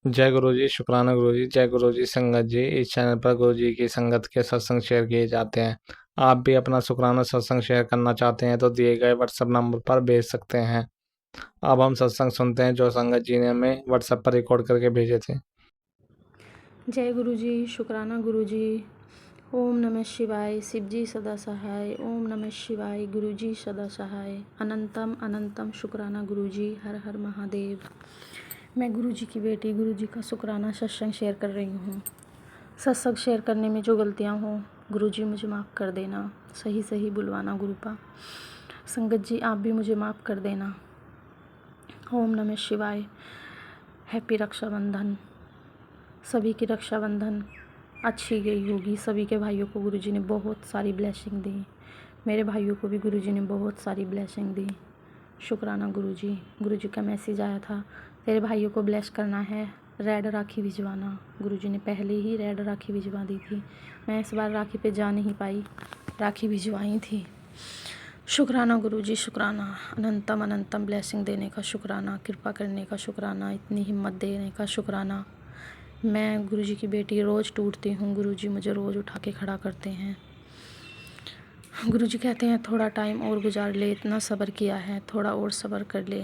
जय गुरु जी, शुक्राना गुरु जी। जय गुरु जी संगत जी। इस चैनल पर गुरु जी की संगत के सत्संग शेयर किए जाते हैं। आप भी अपना शुक्राना सत्संग शेयर करना चाहते हैं तो दिए गए व्हाट्सएप नंबर पर भेज सकते हैं। अब हम सत्संग सुनते हैं जो संगत जी ने हमें व्हाट्सएप पर रिकॉर्ड करके भेजे थे। जय गुरु जी, शुक्राना गुरु जी। ओम नमः शिवाय, शिव जी सदा सहाय। ओम नमः शिवाय, गुरु जी सदा सहाय। अनंतम अनंतम शुक्राना गुरु जी, हर हर महादेव। मैं गुरु जी की बेटी गुरु जी का शुक्राना सत्संग शेयर कर रही हूँ। सत्संग शेयर करने में जो गलतियाँ हों गुरु जी मुझे माफ़ कर देना। सही सही बुलवाना गुरुपा। संगत जी आप भी मुझे माफ़ कर देना। ओम नमः शिवाय। हैप्पी रक्षाबंधन। सभी की रक्षाबंधन अच्छी गई होगी। सभी के भाइयों को गुरुजी ने बहुत सारी ब्लेसिंग दी। मेरे भाइयों को भी गुरुजी ने बहुत सारी ब्लेसिंग दी। शुक्राना गुरुजी। गुरुजी का मैसेज आया था, तेरे भाइयों को ब्लेस करना है, रेड राखी भिजवाना। गुरुजी ने पहले ही रेड राखी भिजवा दी थी। मैं इस बार राखी पे जा नहीं पाई, राखी भिजवाई थी। शुक्राना गुरुजी, शुक्राना। अनंतम अनंतम ब्लेसिंग देने का शुक्राना, कृपा करने का शुक्राना, इतनी हिम्मत देने का शुक्राना। मैं गुरुजी की बेटी रोज़ टूटती हूँ, गुरुजी मुझे रोज़ उठा के खड़ा करते हैं। गुरुजी कहते हैं थोड़ा टाइम और गुजार ले, इतना सब्र किया है, थोड़ा और सब्र कर ले।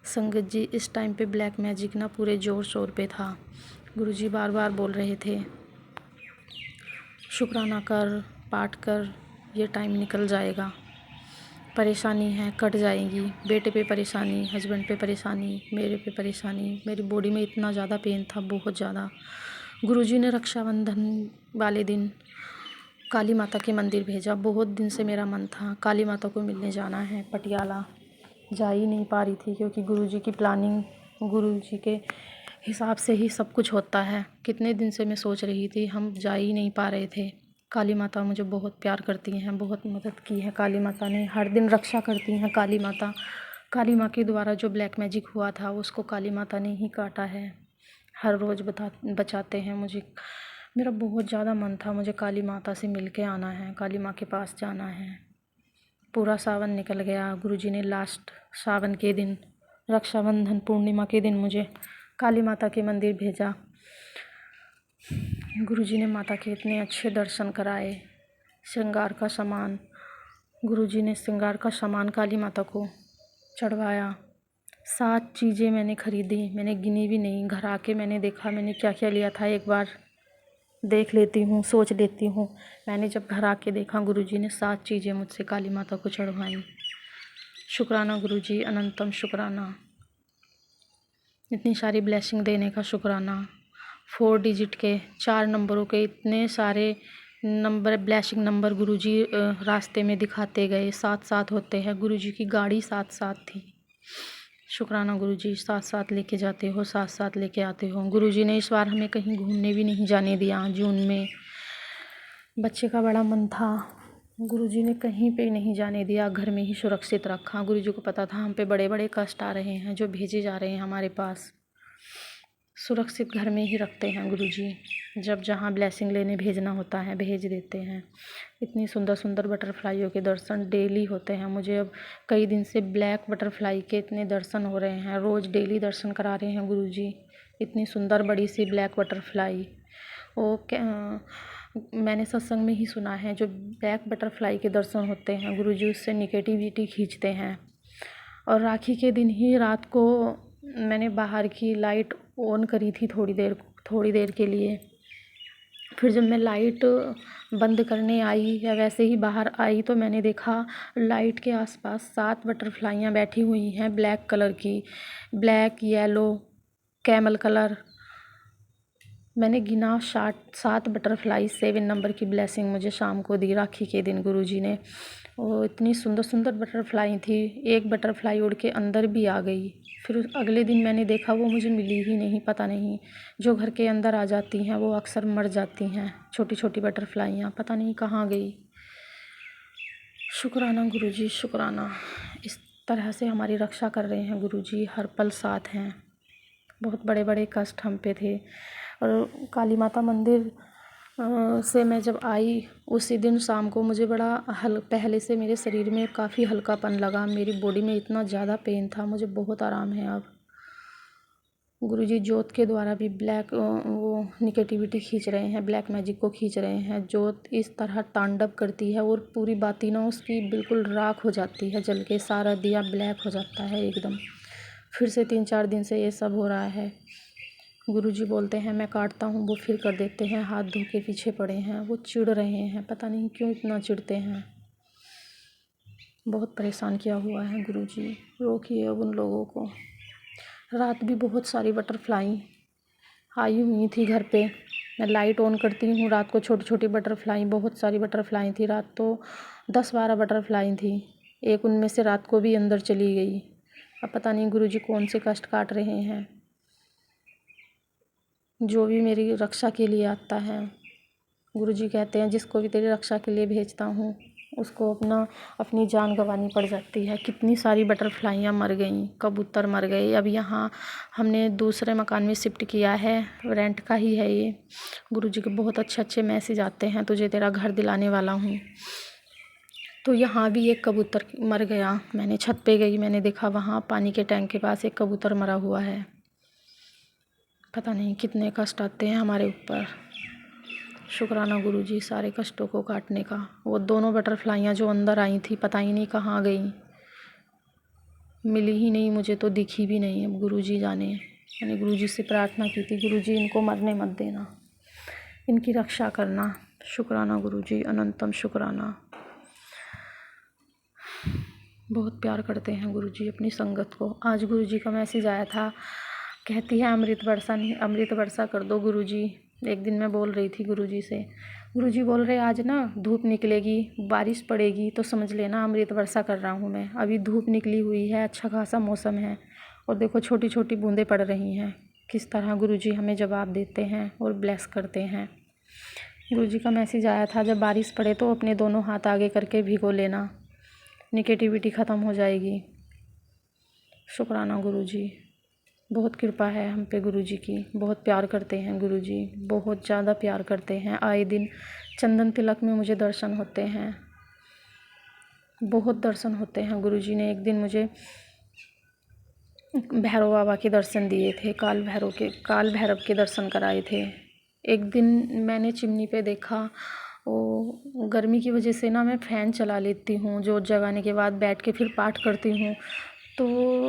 संगत जी इस टाइम पे ब्लैक मैजिक ना पूरे ज़ोर शोर पे था। गुरुजी बार बार बोल रहे थे शुक्राना कर, पाठ कर, ये टाइम निकल जाएगा। परेशानी है कट जाएगी। बेटे पे परेशानी, हस्बैंड पे परेशानी, मेरे पे परेशानी, मेरी बॉडी में इतना ज़्यादा पेन था, बहुत ज़्यादा। गुरुजी ने रक्षाबंधन वाले दिन काली माता के मंदिर भेजा। बहुत दिन से मेरा मन था काली माता को मिलने जाना है पटियाला। जा ही नहीं पा रही थी क्योंकि गुरुजी की प्लानिंग, गुरुजी के हिसाब से ही सब कुछ होता है। कितने दिन से मैं सोच रही थी, हम जा ही नहीं पा रहे थे। काली माता मुझे बहुत प्यार करती हैं, बहुत मदद की है काली माता ने, हर दिन रक्षा करती हैं काली माता। काली माँ के द्वारा जो ब्लैक मैजिक हुआ था उसको काली माता ने ही काटा है। हर रोज़ बचाते हैं मुझे। मेरा बहुत ज़्यादा मन था, मुझे काली माता से मिल के आना है, काली माँ के पास जाना है। पूरा सावन निकल गया। गुरुजी ने लास्ट सावन के दिन, रक्षाबंधन पूर्णिमा के दिन मुझे काली माता के मंदिर भेजा। गुरुजी ने माता के इतने अच्छे दर्शन कराए। श्रृंगार का सामान, गुरुजी ने श्रृंगार का सामान काली माता को चढ़वाया। 7 चीज़ें मैंने खरीदी, मैंने गिनी भी नहीं। घर आके मैंने देखा मैंने क्या क्या लिया था, एक बार देख लेती हूँ, सोच लेती हूँ। मैंने जब घर आके देखा गुरुजी ने 7 चीज़ें मुझसे काली माता को चढ़वाई। शुक्राना गुरुजी, अनंतम शुक्राना। इतनी सारी ब्लेसिंग देने का शुक्राना। 4 डिजिट के 4 नंबरों के इतने सारे नंबर, ब्लेसिंग नंबर गुरुजी रास्ते में दिखाते गए। साथ साथ होते हैं, गुरुजी की गाड़ी साथ साथ थी। शुक्राना गुरुजी, साथ साथ लेके जाते हो, साथ साथ लेके आते हो। गुरुजी ने इस बार हमें कहीं घूमने भी नहीं जाने दिया। जून में बच्चे का बड़ा मन था, गुरुजी ने कहीं पे नहीं जाने दिया, घर में ही सुरक्षित रखा। गुरुजी को पता था हम पे बड़े बड़े कष्ट आ रहे हैं जो भेजे जा रहे हैं हमारे पास। सुरक्षित घर में ही रखते हैं गुरुजी। जब जहाँ ब्लेसिंग लेने भेजना होता है भेज देते हैं। इतनी सुंदर सुंदर बटरफ्लाइयों के दर्शन डेली होते हैं मुझे। अब कई दिन से ब्लैक बटरफ्लाई के इतने दर्शन हो रहे हैं, रोज़ डेली दर्शन करा रहे हैं गुरुजी। इतनी सुंदर बड़ी सी ब्लैक बटरफ्लाई, वो मैंने सत्संग में ही सुना है, जो ब्लैक बटरफ्लाई के दर्शन होते हैं गुरुजी उससे निगेटिविटी खींचते हैं। और राखी के दिन ही रात को मैंने बाहर की लाइट ऑन करी थी थोड़ी देर के लिए। फिर जब मैं लाइट बंद करने आई या वैसे ही बाहर आई तो मैंने देखा लाइट के आसपास 7 बटरफ्लाइयाँ बैठी हुई हैं ब्लैक कलर की। Black, yellow, camel colour. मैंने गिना 7 बटरफ्लाई, 7 नंबर की ब्लेसिंग मुझे शाम को दी राखी के दिन गुरुजी ने। वो इतनी सुंदर सुंदर बटरफ्लाई थी। एक बटरफ्लाई उड़ के अंदर भी आ गई। फिर अगले दिन मैंने देखा वो मुझे मिली ही नहीं। पता नहीं, जो घर के अंदर आ जाती हैं वो अक्सर मर जाती हैं। छोटी छोटी बटरफ्लाइयाँ पता नहीं कहाँ गई। शुक्राना गुरुजी, शुक्राना। इस तरह से हमारी रक्षा कर रहे हैं गुरुजी, हर पल साथ हैं। बहुत बड़े बड़े कष्ट हम पे थे। और काली माता मंदिर से मैं जब आई उसी दिन शाम को मुझे बड़ा पहले से मेरे शरीर में काफ़ी हल्कापन लगा। मेरी बॉडी में इतना ज़्यादा पेन था, मुझे बहुत आराम है अब। गुरुजी ज्योत के द्वारा भी ब्लैक वो निगेटिविटी खींच रहे हैं, ब्लैक मैजिक को खींच रहे हैं। ज्योत इस तरह तांडव करती है और पूरी बाती ना उसकी बिल्कुल राख हो जाती है, जल के सारा दिया ब्लैक हो जाता है एकदम। फिर से 3-4 दिन से ये सब हो रहा है। गुरुजी बोलते हैं मैं काटता हूँ, वो फिर कर देते हैं, हाथ धो के पीछे पड़े हैं। वो चिढ़ रहे हैं, पता नहीं क्यों इतना चिढ़ते हैं। बहुत परेशान किया हुआ है गुरुजी, रोकिए अब उन लोगों को। रात भी बहुत सारी बटरफ्लाई आई हुई थी घर पे। मैं लाइट ऑन करती हूँ रात को, छोटी छोटी बटरफ्लाई, बहुत सारी बटरफ्लाई थी रात, तो 10-12 बटरफ्लाई थी। एक उनमें से रात को भी अंदर चली गई। अब पता नहीं गुरुजी कौन से कष्ट काट रहे हैं। जो भी मेरी रक्षा के लिए आता है, गुरुजी कहते हैं जिसको भी तेरी रक्षा के लिए भेजता हूँ उसको अपनी जान गंवानी पड़ जाती है। कितनी सारी बटरफ्लाइयाँ मर गईं, कबूतर मर गए। अब यहाँ हमने दूसरे मकान में शिफ्ट किया है, रेंट का ही है ये। गुरुजी के बहुत अच्छे अच्छे मैसेज आते हैं, तुझे तेरा घर दिलाने वाला हूँ। तो यहाँ भी एक कबूतर मर गया। मैंने छत पे गई, मैंने देखा वहाँ पानी के टैंक के पास एक कबूतर मरा हुआ है। पता नहीं कितने कष्ट आते हैं हमारे ऊपर। शुक्राना गुरुजी सारे कष्टों को काटने का। वो दोनों बटरफ्लाइयाँ जो अंदर आई थी पता ही नहीं कहाँ गई, मिली ही नहीं मुझे, तो दिखी भी नहीं। अब गुरुजी जाने। मैंने गुरुजी से प्रार्थना की थी, गुरुजी इनको मरने मत देना, इनकी रक्षा करना। शुक्राना गुरुजी, अनंतम शुक्राना। बहुत प्यार करते हैं गुरुजी अपनी संगत को। आज गुरुजी का मैसेज आया था, कहती है अमृत वर्षा कर दो गुरुजी। एक दिन मैं बोल रही थी गुरुजी से, गुरुजी बोल रहे आज ना धूप निकलेगी, बारिश पड़ेगी, तो समझ लेना अमृत वर्षा कर रहा हूँ मैं। अभी धूप निकली हुई है, अच्छा खासा मौसम है, और देखो छोटी छोटी बूंदें पड़ रही हैं। किस तरह गुरुजी हमें जवाब देते हैं और ब्लेस करते हैं। गुरुजी का मैसेज आया था जब बारिश पड़े तो अपने दोनों हाथ आगे करके भिगो लेना, निगेटिविटी ख़त्म हो जाएगी। शुक्राना गुरुजी, बहुत कृपा है हम पे गुरुजी की। बहुत प्यार करते हैं गुरुजी, बहुत ज़्यादा प्यार करते हैं। आए दिन चंदन तिलक में मुझे दर्शन होते हैं, बहुत दर्शन होते हैं। गुरुजी ने एक दिन मुझे भैरव बाबा के दर्शन दिए थे, काल भैरव के दर्शन कराए थे। एक दिन मैंने चिमनी पे देखा, वो गर्मी की वजह से ना मैं फ़ैन चला लेती हूँ, जोत जगाने के बाद बैठ के फिर पाठ करती हूँ। तो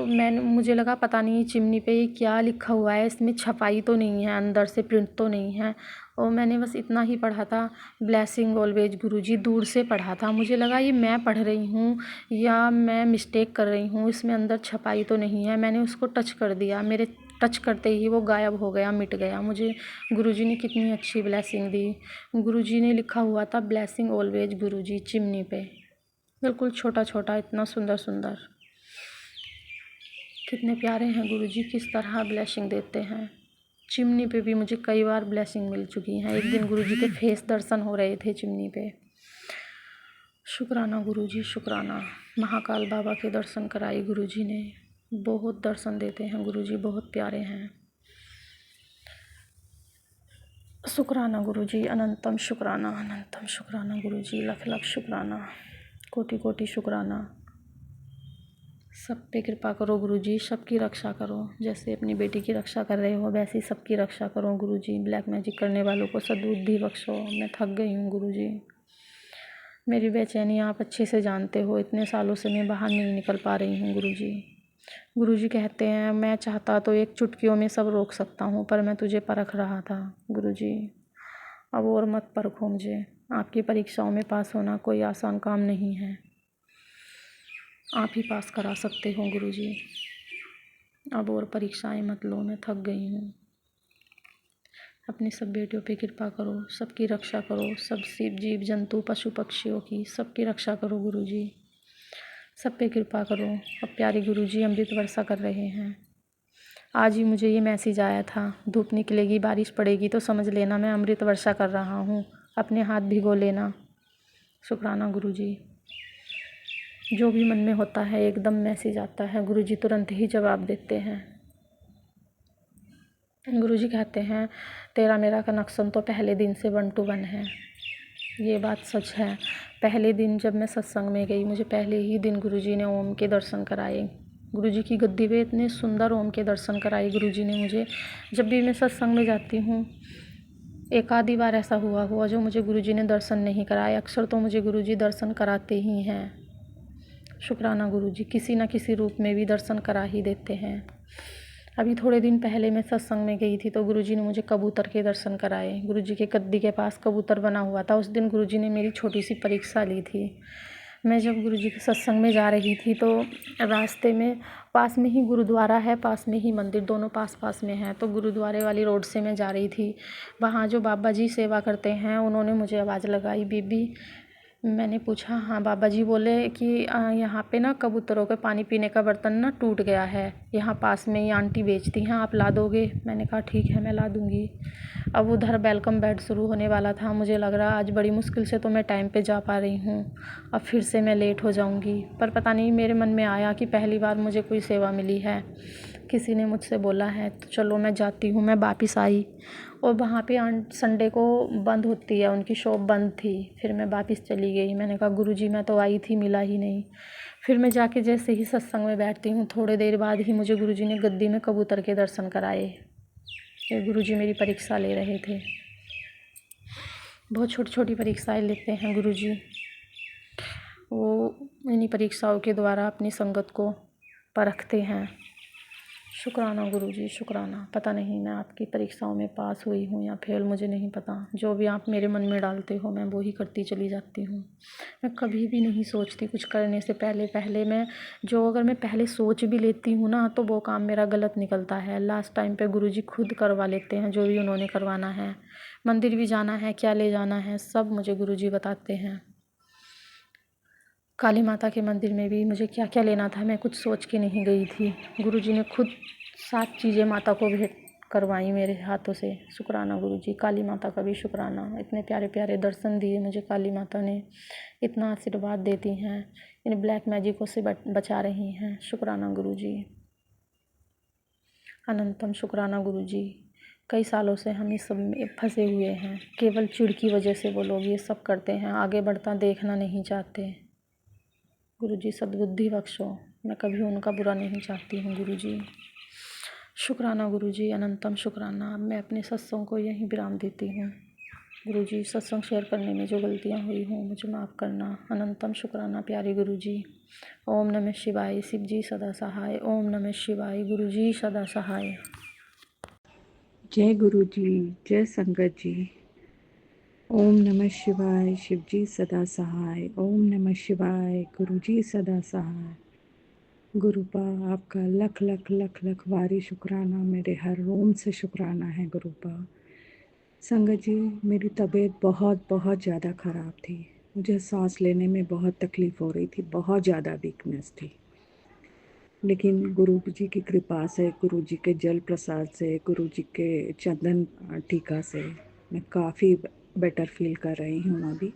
मुझे लगा पता नहीं चिमनी पे ये क्या लिखा हुआ है, इसमें छपाई तो नहीं है, अंदर से प्रिंट तो नहीं है। और मैंने बस इतना ही पढ़ा था, ब्लेसिंग ऑलवेज गुरुजी, दूर से पढ़ा था। मुझे लगा ये मैं पढ़ रही हूँ या मैं मिस्टेक कर रही हूँ, इसमें अंदर छपाई तो नहीं है। मैंने उसको टच कर दिया, मेरे टच करते ही वो गायब हो गया, मिट गया। मुझे गुरुजी ने कितनी अच्छी ब्लेसिंग दी। गुरुजी ने लिखा हुआ था ब्लेसिंग ऑलवेज गुरुजी चिमनी पे, बिल्कुल छोटा छोटा, इतना सुंदर सुंदर। कितने प्यारे हैं गुरुजी, किस तरह ब्लेसिंग देते हैं। चिमनी पे भी मुझे कई बार ब्लेसिंग मिल चुकी हैं। एक दिन गुरुजी के फेस दर्शन हो रहे थे चिमनी पे। शुक्राना गुरुजी, शुक्राना। महाकाल बाबा के दर्शन कराए गुरुजी ने, बहुत दर्शन देते हैं गुरुजी, बहुत प्यारे हैं। शुक्राना गुरुजी, अनंतम शुक्राना गुरुजी, लख लख शुक्राना, कोटि कोटि शुक्राना। सब पे कृपा करो गुरुजी, सबकी रक्षा करो, जैसे अपनी बेटी की रक्षा कर रहे हो वैसे ही सबकी रक्षा करो गुरुजी। ब्लैक मैजिक करने वालों को सद्बुद्धि बख्शो। मैं थक गई हूँ गुरुजी, मेरी बेचैनी आप अच्छे से जानते हो। इतने सालों से मैं बाहर नहीं निकल पा रही हूँ गुरुजी। गुरुजी कहते हैं मैं चाहता तो एक चुटकियों में सब रोक सकता हूँ, पर मैं तुझे परख रहा था गुरुजी। अब और मत परखो मुझे। आपकी परीक्षाओं में पास होना कोई आसान काम नहीं है, आप ही पास करा सकते हो गुरुजी। अब और परीक्षाएं मत लो, मैं थक गई हूँ। अपनी सब बेटियों पे कृपा करो, सबकी रक्षा करो, सब जीव जंतु पशु पक्षियों की सबकी रक्षा करो गुरुजी, सब पे कृपा करो। अब प्यारे गुरुजी अमृत वर्षा कर रहे हैं। आज ही मुझे ये मैसेज आया था, धूप निकलेगी बारिश पड़ेगी तो समझ लेना मैं अमृत वर्षा कर रहा हूँ, अपने हाथ भिगो लेना। शुक्राना गुरुजी, जो भी मन में होता है एकदम मैसेज आता है, गुरुजी तुरंत ही जवाब देते हैं। गुरुजी कहते हैं तेरा मेरा कनेक्शन तो पहले दिन से 1 to 1 है। ये बात सच है। पहले दिन जब मैं सत्संग में गई, मुझे पहले ही दिन गुरुजी ने ओम के दर्शन कराए। गुरुजी की गद्दी पे इतने सुंदर ओम के दर्शन कराए गुरुजी ने मुझे। जब भी मैं सत्संग में जाती हूँ, एक आधी बार ऐसा हुआ जो मुझे गुरुजी ने दर्शन नहीं कराए। अक्सर तो मुझे गुरुजी दर्शन कराते ही हैं। शुक्राना गुरुजी, किसी न किसी रूप में भी दर्शन करा ही देते हैं। अभी थोड़े दिन पहले मैं सत्संग में गई थी तो गुरुजी ने मुझे कबूतर के दर्शन कराए। गुरुजी के गद्दी के पास कबूतर बना हुआ था। उस दिन गुरुजी ने मेरी छोटी सी परीक्षा ली थी। मैं जब गुरुजी के सत्संग में जा रही थी तो रास्ते में पास में ही गुरुद्वारा है, पास में ही मंदिर, दोनों पास पास में हैं। तो गुरुद्वारे वाली रोड से मैं जा रही थी। वहाँ जो बाबा जी सेवा करते हैं उन्होंने मुझे आवाज़ लगाई, बीबी। मैंने पूछा, हाँ बाबा जी। बोले कि यहाँ पे ना कबूतरों के पानी पीने का बर्तन ना टूट गया है, यहाँ पास में ही आंटी बेचती हैं, आप ला दोगे? मैंने कहा ठीक है, मैं ला दूँगी। अब उधर वेलकम बैठ शुरू होने वाला था। मुझे लग रहा आज बड़ी मुश्किल से तो मैं टाइम पे जा पा रही हूँ, अब फिर से मैं लेट हो जाऊँगी। पर पता नहीं मेरे मन में आया कि पहली बार मुझे कोई सेवा मिली है, किसी ने मुझसे बोला है तो चलो मैं जाती हूँ। मैं वापस आई और वहाँ पे संडे को बंद होती है, उनकी शॉप बंद थी। फिर मैं वापस चली गई। मैंने कहा गुरुजी मैं तो आई थी, मिला ही नहीं। फिर मैं जाके जैसे ही सत्संग में बैठती हूँ, थोड़ी देर बाद ही मुझे गुरुजी ने गद्दी में कबूतर के दर्शन कराए। ये गुरुजी मेरी परीक्षा ले रहे थे। बहुत छोटी छोटी परीक्षाएं लेते हैं गुरुजी। वो इन्हीं परीक्षाओं के द्वारा अपनी संगत को परखते हैं। शुक्राना गुरुजी, शुक्राना। पता नहीं मैं आपकी परीक्षाओं में पास हुई हूँ या फेल, मुझे नहीं पता। जो भी आप मेरे मन में डालते हो मैं वो ही करती चली जाती हूँ। मैं कभी भी नहीं सोचती कुछ करने से पहले मैं अगर मैं पहले सोच भी लेती हूँ ना तो वो काम मेरा गलत निकलता है। लास्ट टाइम पे गुरुजी खुद करवा लेते हैं जो भी उन्होंने करवाना है। मंदिर भी जाना है, क्या ले जाना है, सब मुझे गुरुजी बताते हैं। काली माता के मंदिर में भी मुझे क्या क्या लेना था मैं कुछ सोच के नहीं गई थी। गुरुजी ने खुद 7 चीज़ें माता को भेंट करवाई मेरे हाथों से। शुक्राना गुरुजी, काली माता का भी शुक्राना। इतने प्यारे प्यारे दर्शन दिए मुझे काली माता ने, इतना आशीर्वाद देती हैं, इन ब्लैक मैजिकों से बचा रही हैं। शुक्राना गुरुजी, अनंतम शुक्राना गुरुजी। कई सालों से हम इस सब में फंसे हुए हैं, केवल चिढ़ की वजह से वो लोग ये सब करते हैं, आगे बढ़ता देखना नहीं चाहते। गुरुजी सद्बुद्धि बख्शो, मैं कभी उनका बुरा नहीं चाहती हूँ गुरुजी। शुक्राना गुरुजी, अनंतम शुक्राना। अब मैं अपने सत्संग को यहीं विराम देती हूँ। गुरुजी सत्संग शेयर करने में जो गलतियाँ हुई हों मुझे माफ़ करना। अनंतम शुक्राना प्यारे गुरुजी। ओम नमः शिवाय, शिव जी सदा सहाय। ओम नमः शिवाय, गुरुजी सदा सहाय। जय गुरु जी, जय संगत जी। ओम नमः शिवाय, शिव जी सदा सहाय। ओम नमः शिवाय, गुरु जी सदा सहाय। गुरुपा आपका लख लख लख लख वारी शुक्राना, मेरे हर रोम से शुक्राना है गुरुपा। संगत जी, मेरी तबीयत बहुत बहुत ज़्यादा ख़राब थी। मुझे सांस लेने में बहुत तकलीफ़ हो रही थी, बहुत ज़्यादा वीकनेस थी। लेकिन गुरु जी की कृपा से, गुरु जी के जल प्रसाद से, गुरु जी के चंदन टीका से मैं काफ़ी बेटर फील कर रही हूँ अभी।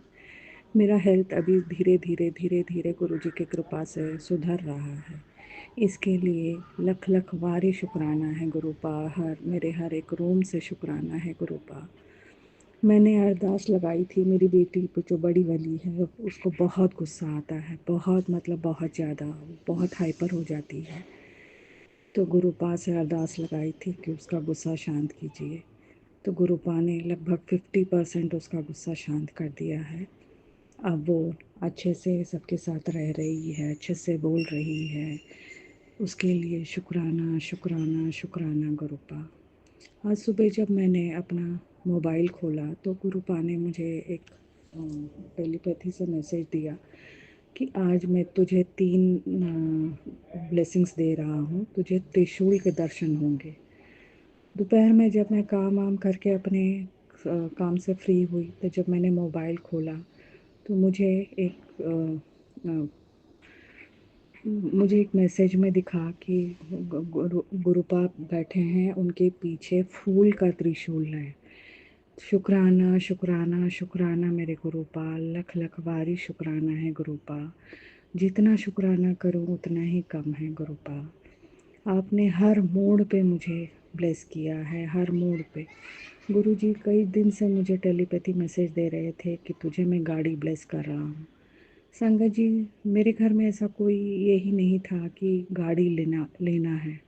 मेरा हेल्थ अभी धीरे धीरे गुरु जी की कृपा से सुधर रहा है। इसके लिए लख लख वारी शुक्राना है गुरुपा। मेरे हर एक रूम से शुक्राना है गुरुपा। मैंने अरदास लगाई थी, मेरी बेटी पे जो बड़ी वाली है उसको बहुत गुस्सा आता है, बहुत मतलब बहुत ज़्यादा, बहुत हाइपर हो जाती है। तो गुरुपा से अरदास लगाई थी कि उसका गुस्सा शांत कीजिए। तो गुरुपा ने लगभग 50% उसका गुस्सा शांत कर दिया है। अब वो अच्छे से सबके साथ रह रही है, अच्छे से बोल रही है। उसके लिए शुक्राना शुक्राना शुक्राना गुरुपा। आज सुबह जब मैंने अपना मोबाइल खोला तो गुरुपा ने मुझे एक टेलीपैथी से मैसेज दिया कि आज मैं तुझे 3 ब्लेसिंग्स दे रहा हूँ, तुझे त्रिशूल के दर्शन होंगे। दोपहर में जब मैं काम वाम करके अपने काम से फ्री हुई तो जब मैंने मोबाइल खोला तो मुझे एक मैसेज में दिखा कि गुरुपा बैठे हैं, उनके पीछे फूल का त्रिशूल है। शुक्राना शुक्राना शुक्राना मेरे गुरुपा, लख लख बारी शुक्राना है गुरुपा। जितना शुक्राना करूं उतना ही कम है गुरुपा। आपने हर मोड़ पे मुझे ब्लेस किया है, हर मोड़ पे। गुरुजी कई दिन से मुझे टेलीपैथी मैसेज दे रहे थे कि तुझे मैं गाड़ी ब्लेस कर रहा हूँ। संगत जी, मेरे घर में ऐसा कोई यही नहीं था कि गाड़ी लेना है।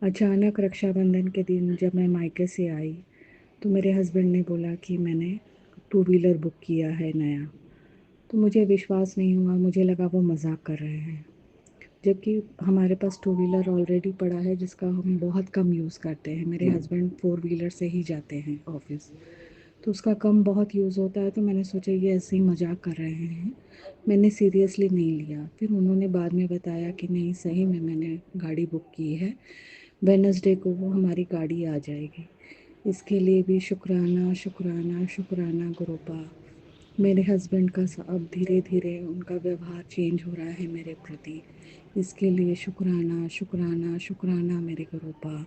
अचानक रक्षाबंधन के दिन जब मैं मायके से आई तो मेरे हस्बैंड ने बोला कि मैंने टू व्हीलर बुक किया है नया। तो मुझे विश्वास नहीं हुआ, मुझे लगा वो मजाक कर रहे हैं, जबकि हमारे पास टू व्हीलर ऑलरेडी पड़ा है जिसका हम बहुत कम यूज़ करते हैं। मेरे हस्बैंड फोर व्हीलर से ही जाते हैं ऑफिस, तो उसका कम बहुत यूज़ होता है। तो मैंने सोचा ये ऐसे ही मजाक कर रहे हैं, मैंने सीरियसली नहीं लिया। फिर उन्होंने बाद में बताया कि नहीं, सही में मैंने गाड़ी बुक की है, वेडनेसडे को वो हमारी गाड़ी आ जाएगी। इसके लिए भी शुक्राना शुक्राना शुक्राना गुरुपा। मेरे हस्बैंड का अब धीरे धीरे उनका व्यवहार चेंज हो रहा है मेरे प्रति, इसके लिए शुक्राना शुक्राना शुक्राना मेरे गुरुपा।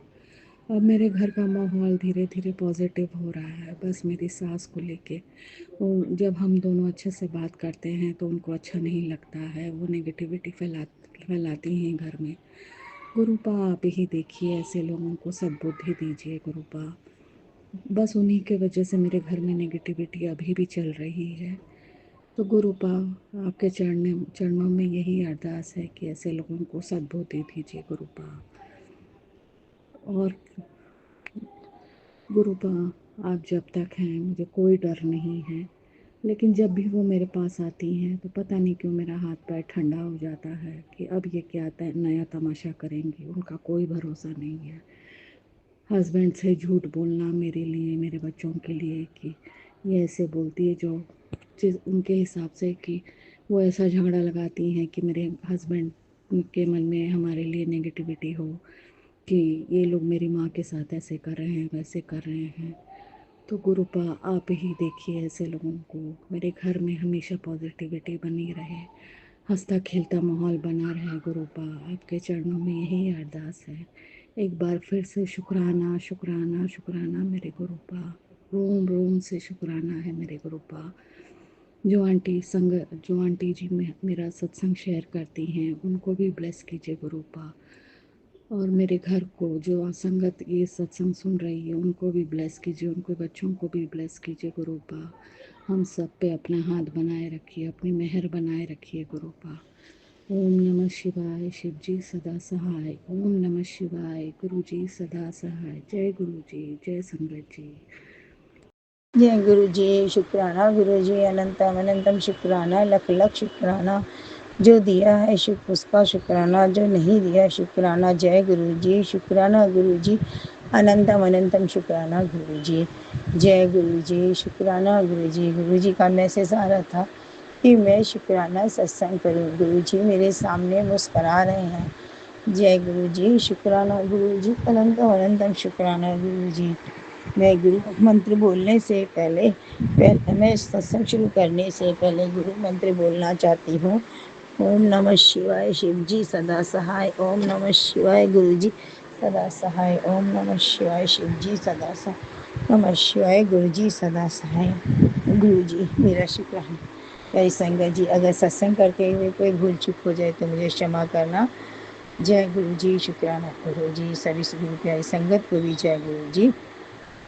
अब मेरे घर का माहौल धीरे धीरे पॉजिटिव हो रहा है। बस मेरी सास को लेके जब हम दोनों अच्छे से बात करते हैं तो उनको अच्छा नहीं लगता है, वो नेगेटिविटी फैलाती हैं घर में। गुरुपा आप ही देखिए, ऐसे लोगों को सद्बुद्धि दीजिए गुरुपा। बस उन्हीं के वजह से मेरे घर में नेगेटिविटी अभी भी चल रही है। तो गुरुपा, आपके चरणों में यही अरदास है कि ऐसे लोगों को सद्बुद्धि दीजिए गुरुपा। और गुरुपा, आप जब तक हैं मुझे कोई डर नहीं है, लेकिन जब भी वो मेरे पास आती हैं तो पता नहीं क्यों मेरा हाथ पैर ठंडा हो जाता है कि अब ये क्या नया तमाशा करेंगी। उनका कोई भरोसा नहीं है। हस्बैंड से झूठ बोलना मेरे लिए, मेरे बच्चों के लिए कि ये ऐसे बोलती है जो चीज़ उनके हिसाब से, कि वो ऐसा झगड़ा लगाती हैं कि मेरे हस्बैंड के मन में हमारे लिए नेगेटिविटी हो कि ये लोग मेरी माँ के साथ ऐसे कर रहे हैं, वैसे कर रहे हैं। तो गुरुपा आप ही देखिए ऐसे लोगों को, मेरे घर में हमेशा पॉजिटिविटी बनी रहे, हंसता खेलता माहौल बना रहे। गुरुपा आपके चरणों में यही अरदास है। एक बार फिर से शुक्राना शुक्राना शुक्राना मेरे गुरुपा, रोम रोम से शुक्राना है मेरे गुरुपा। जो आंटी जी मेरा सत्संग शेयर करती हैं उनको भी ब्लेस कीजिए गुरुपा। और मेरे घर को जो संगत ये सत्संग सुन रही है उनको भी ब्लेस कीजिए, उनको बच्चों को भी ब्लेस कीजिए गुरुपा। हम सब पे अपना हाथ बनाए रखिए, अपनी मेहर बनाए रखिए गुरुपा। ओम नमः शिवाय, शिव जी सदा सहाय। ओम नमः शिवाय, गुरु जी सदा सहाय। जय गुरु जी, जय संगत जी। जय गुरु जी। शुक्राना गुरु जी, अनंतम अनंतम शुक्राना, लख लख शुक्राना। जो दिया है उसका शुक्राना, जो नहीं दिया शुक्राना। जय गुरु जी। शुक्राना गुरु जी, अनंतम अनंतम शुक्राना गुरु जी। जय गुरु जी। शुक्राना गुरु जी। गुरु जी का मैसेज आ रहा था कि मैं शुक्राना सत्संग करूं। गुरु जी मेरे सामने मुस्करा रहे हैं। जय गुरु जी। शुक्राना गुरु जी, अनंतम अनंतम शुक्राना गुरु जी। मैं गुरु मंत्र बोलने से पहले मैं सत्संग शुरू करने से पहले गुरु मंत्र बोलना चाहती हूँ। ओम नमः शिवाय, शिव जी सदा सहाय। ओम नमः शिवाय, गुरु जी सदा सहाय। ओम नमः शिवाय, शिव जी सदा सहाय। नमः शिवाय, गुरु जी सदा सहाय। गुरु जी मेरा शुक्राना। प्यारी संगत जी, अगर सत्संग करते हुए कोई भूल चूक हो जाए तो मुझे क्षमा करना। जय गुरु जी। शुक्राना गुरु जी। सभी गुरु प्यारी संगत को भी जय गुरु जी,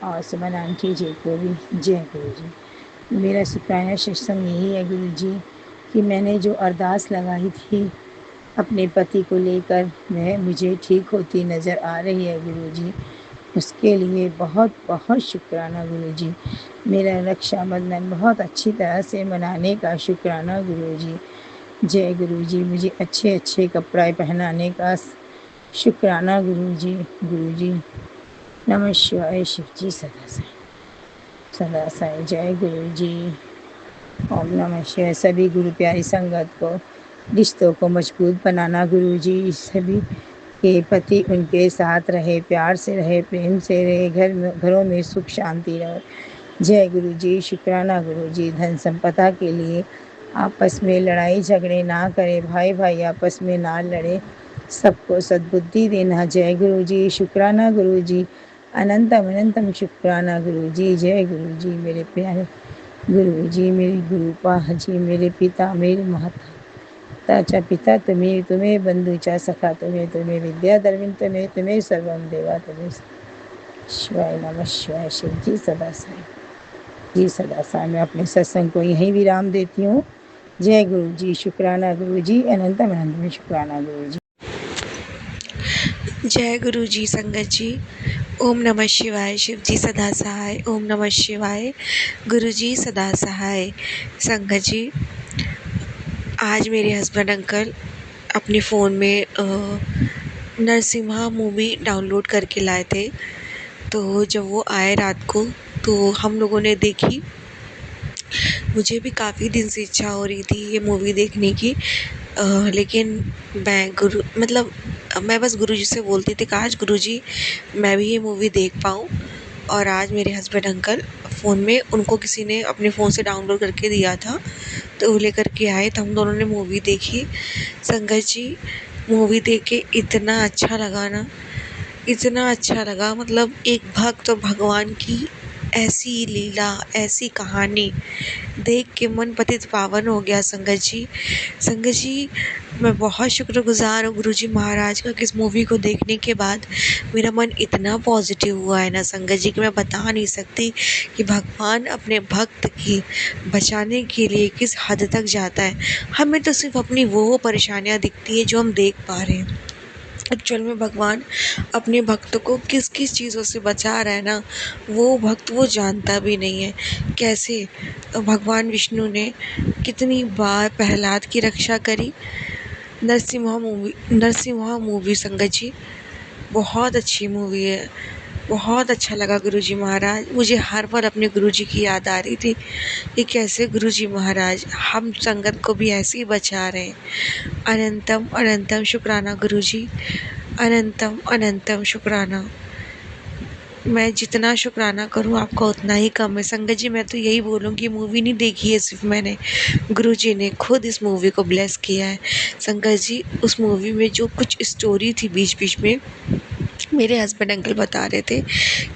और सुमन आंटी जी को भी जय गुरु जी। मेरा शुक्राना सत्संग यही है गुरु जी कि मैंने जो अरदास लगाई थी अपने पति को लेकर, वह मुझे ठीक होती नज़र आ रही है गुरु जी। उसके लिए बहुत बहुत शुक्राना गुरु जी। मेरा रक्षाबंधन बहुत अच्छी तरह से मनाने का शुक्राना गुरु जी। जय गुरु जी। मुझे अच्छे अच्छे कपड़े पहनाने का शुक्राना गुरु जी। गुरु जी नमः शिवाय, शिव जी सदा सदा साई। जय गुरु जी। ओम नमः शिवाय। सभी गुरु प्यारी संगत को रिश्तों को मजबूत बनाना गुरु जी। सभी के पति उनके साथ रहे, प्यार से रहे, प्रेम से रहे, घरों में सुख शांति रहे। जय गुरु जी। शुक्राना गुरु जी। धन संपदा के लिए आपस में लड़ाई झगड़े ना करें, भाई भाई आपस में ना लड़े, सबको सद्बुद्धि देना। जय गुरु जी। शुक्राना गुरु जी, अनंतम अनंतम शुक्राना गुरु जी। जय गुरु जी। मेरे प्यारे गुरु जी, मेरे गुरुपा जी, मेरे पिता, मेरे माता च पिता तुम्हें, तुम्हें बंधु च सखा तुम्हें, तुम्हें विद्या द्रविण तुम्हें, तुम्हें सर्वम देवा तुम्हें। शिवाय नमः शिवाय। शिव जी सदा साई, जी सदा साई। मैं अपने सत्संग को यहीं विराम देती हूँ। जय गुरु जी, शुक्राना गुरु जी, अनंतम अनंतम शुक्राना गुरु जी। जय गुरु जी संगत जी। ओम नमः शिवाय। शिव जी सदा सहाय। ओम नमः शिवाय। गुरु जी सदा सहाय। संगत जी, आज मेरे हस्बैंड अंकल अपने फ़ोन में नरसिम्हा मूवी डाउनलोड करके लाए थे। तो जब वो आए रात को तो हम लोगों ने देखी। मुझे भी काफ़ी दिन से इच्छा हो रही थी ये मूवी देखने की, लेकिन मैं बस गुरुजी से बोलती थी काश गुरुजी मैं भी ये मूवी देख पाऊँ। और आज मेरे हस्बैंड अंकल फ़ोन में उनको किसी ने अपने फ़ोन से डाउनलोड करके दिया था, तो वो लेकर के आए, तो हम दोनों ने मूवी देखी। संगत जी, मूवी देख के इतना अच्छा लगा ना, इतना अच्छा लगा, मतलब एक भक्त और भगवान की ऐसी लीला, ऐसी कहानी देख के मन पतित पावन हो गया। संगत जी, संगत जी, मैं बहुत शुक्रगुज़ार हूँ गुरुजी महाराज का कि इस मूवी को देखने के बाद मेरा मन इतना पॉज़िटिव हुआ है ना संगत जी, कि मैं बता नहीं सकती कि भगवान अपने भक्त की बचाने के लिए किस हद तक जाता है। हमें तो सिर्फ़ अपनी वो परेशानियाँ दिखती हैं जो हम देख पा रहे हैं। एक्चुअल में भगवान अपने भक्त को किस किस चीज़ों से बचा रहा है ना, वो भक्त वो जानता भी नहीं है। कैसे भगवान विष्णु ने कितनी बार प्रहलाद की रक्षा करी। नरसिम्हा मूवी संगत जी बहुत अच्छी मूवी है। बहुत अच्छा लगा गुरुजी महाराज। मुझे हर पल अपने गुरुजी की याद आ रही थी कि कैसे गुरुजी महाराज हम संगत को भी ऐसे ही बचा रहे हैं। अनंतम अनंतम शुक्राना गुरुजी, अनंतम अनंतम शुक्राना। मैं जितना शुक्राना करूँ आपका उतना ही कम है। संगत जी, मैं तो यही बोलूँगी, मूवी नहीं देखी है सिर्फ मैंने, गुरुजी ने खुद इस मूवी को ब्लेस किया है। संगत जी, उस मूवी में जो कुछ स्टोरी थी बीच-बीच में, मेरे हस्बैंड अंकल बता रहे थे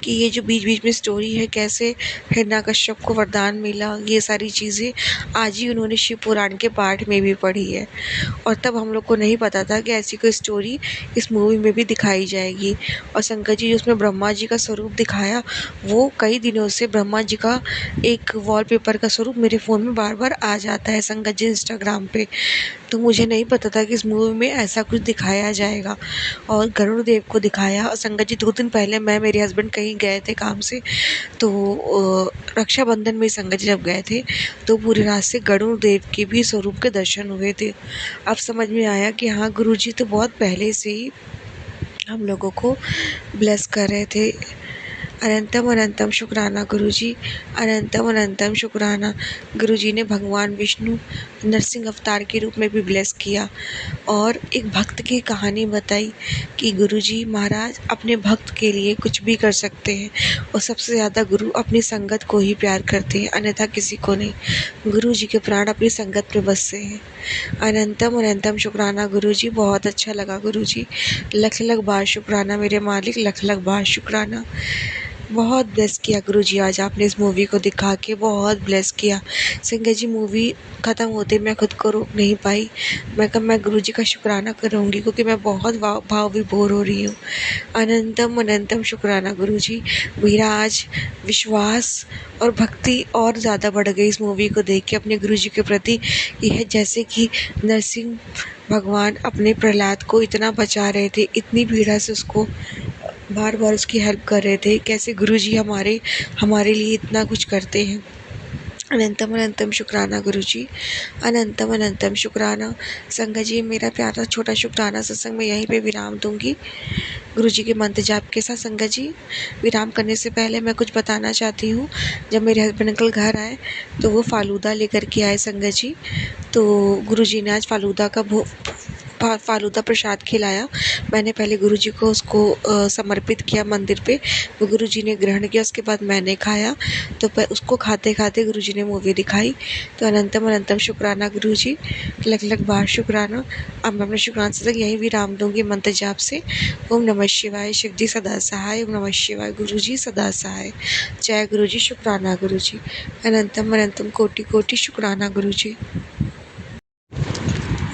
कि ये जो बीच-बीच में स्टोरी है, कैसे हिरण्यकश्यप को वरदान मिला, ये सारी चीज़ें आज ही उन्होंने शिव पुराण के पाठ में भी पढ़ी है। और तब हम लोग को नहीं पता था कि ऐसी कोई स्टोरी इस मूवी में भी दिखाई जाएगी। और शंकर जी उसमें ब्रह्मा जी का स्वरूप दिखाया, वो कई दिनों से ब्रह्मा जी का एक वॉलपेपर का स्वरूप मेरे फ़ोन में बार-बार आ जाता है संगत जी इंस्टाग्राम पे। तो मुझे नहीं पता था कि इस मूवी में ऐसा कुछ दिखाया जाएगा। और गरुड़ देव को दिखाया। और संगत जी 2 दिन पहले मैं मेरे हस्बैंड कहीं गए थे काम से, तो रक्षाबंधन में संगत जी जब गए थे तो पूरी रात से गरुड़ देव के भी स्वरूप के दर्शन हुए थे। अब समझ में आया कि हाँ, गुरुजी तो बहुत पहले से ही हम लोगों को ब्लेस कर रहे थे। अनंतम अनंतम शुक्राना गुरुजी, अनंतम अनंतम शुक्राना। गुरुजी ने भगवान विष्णु नरसिंह अवतार के रूप में भी ब्लेस किया और एक भक्त की कहानी बताई कि गुरुजी महाराज अपने भक्त के लिए कुछ भी कर सकते हैं। और सबसे ज़्यादा गुरु अपनी संगत को ही प्यार करते हैं, अन्यथा किसी को नहीं। गुरुजी के प्राण अपनी संगत में बसते हैं। अनंतम अनंतम शुक्राना गुरुजी, बहुत अच्छा लगा गुरुजी। लख लख बार शुक्राना मेरे मालिक, लख लख बार शुक्राना। बहुत ब्लेस किया गुरुजी, आज आपने इस मूवी को दिखा के बहुत ब्लेस किया। संगत जी, मूवी ख़त्म होते मैं खुद को रोक नहीं पाई। मैं गुरुजी का शुक्राना करूँगी क्योंकि मैं बहुत भाव विभोर हो रही हूँ। अनंतम अनंतम शुक्राना गुरुजी। मेरा आज विश्वास और भक्ति और ज़्यादा बढ़ गई इस मूवी को देख के अपने गुरुजी के प्रति। यह जैसे कि नरसिंह भगवान अपने प्रहलाद को इतना बचा रहे थे, इतनी पीड़ा से उसको बार बार उसकी हेल्प कर रहे थे, कैसे गुरुजी हमारे लिए इतना कुछ करते हैं। अनंतम अनंतम शुक्राना गुरुजी, अनंतम अनंतम शुक्राना। संगत जी, मेरा प्यारा छोटा शुक्राना सत्संग मैं यहीं पे विराम दूंगी गुरुजी के मंत्र जाप के साथ। संगत जी, विराम करने से पहले मैं कुछ बताना चाहती हूँ। जब मेरे हस्बैंड अंकल घर आए तो वो फालूदा लेकर के आए संगत जी। तो गुरुजी ने आज फालूदा प्रसाद खिलाया। मैंने पहले गुरुजी को उसको समर्पित किया मंदिर पे, वो गुरुजी ने ग्रहण किया, उसके बाद मैंने खाया। तो उसको खाते खाते गुरुजी ने मूवी दिखाई। तो अनंतम अनंतम शुक्राना गुरुजी, लख लख बार शुक्राना। अब मैं अपने शुक्राना से तक यहीं विराम दूंगी मंत्र जाप से। ओम नमः शिवाय। शिव जी सदा सहाय। ओम नमः शिवाय। गुरुजी सदा सहाय। जय गुरुजी, शुक्राना गुरुजी। अनंतम अनंतम कोटि कोटि शुक्राना गुरुजी।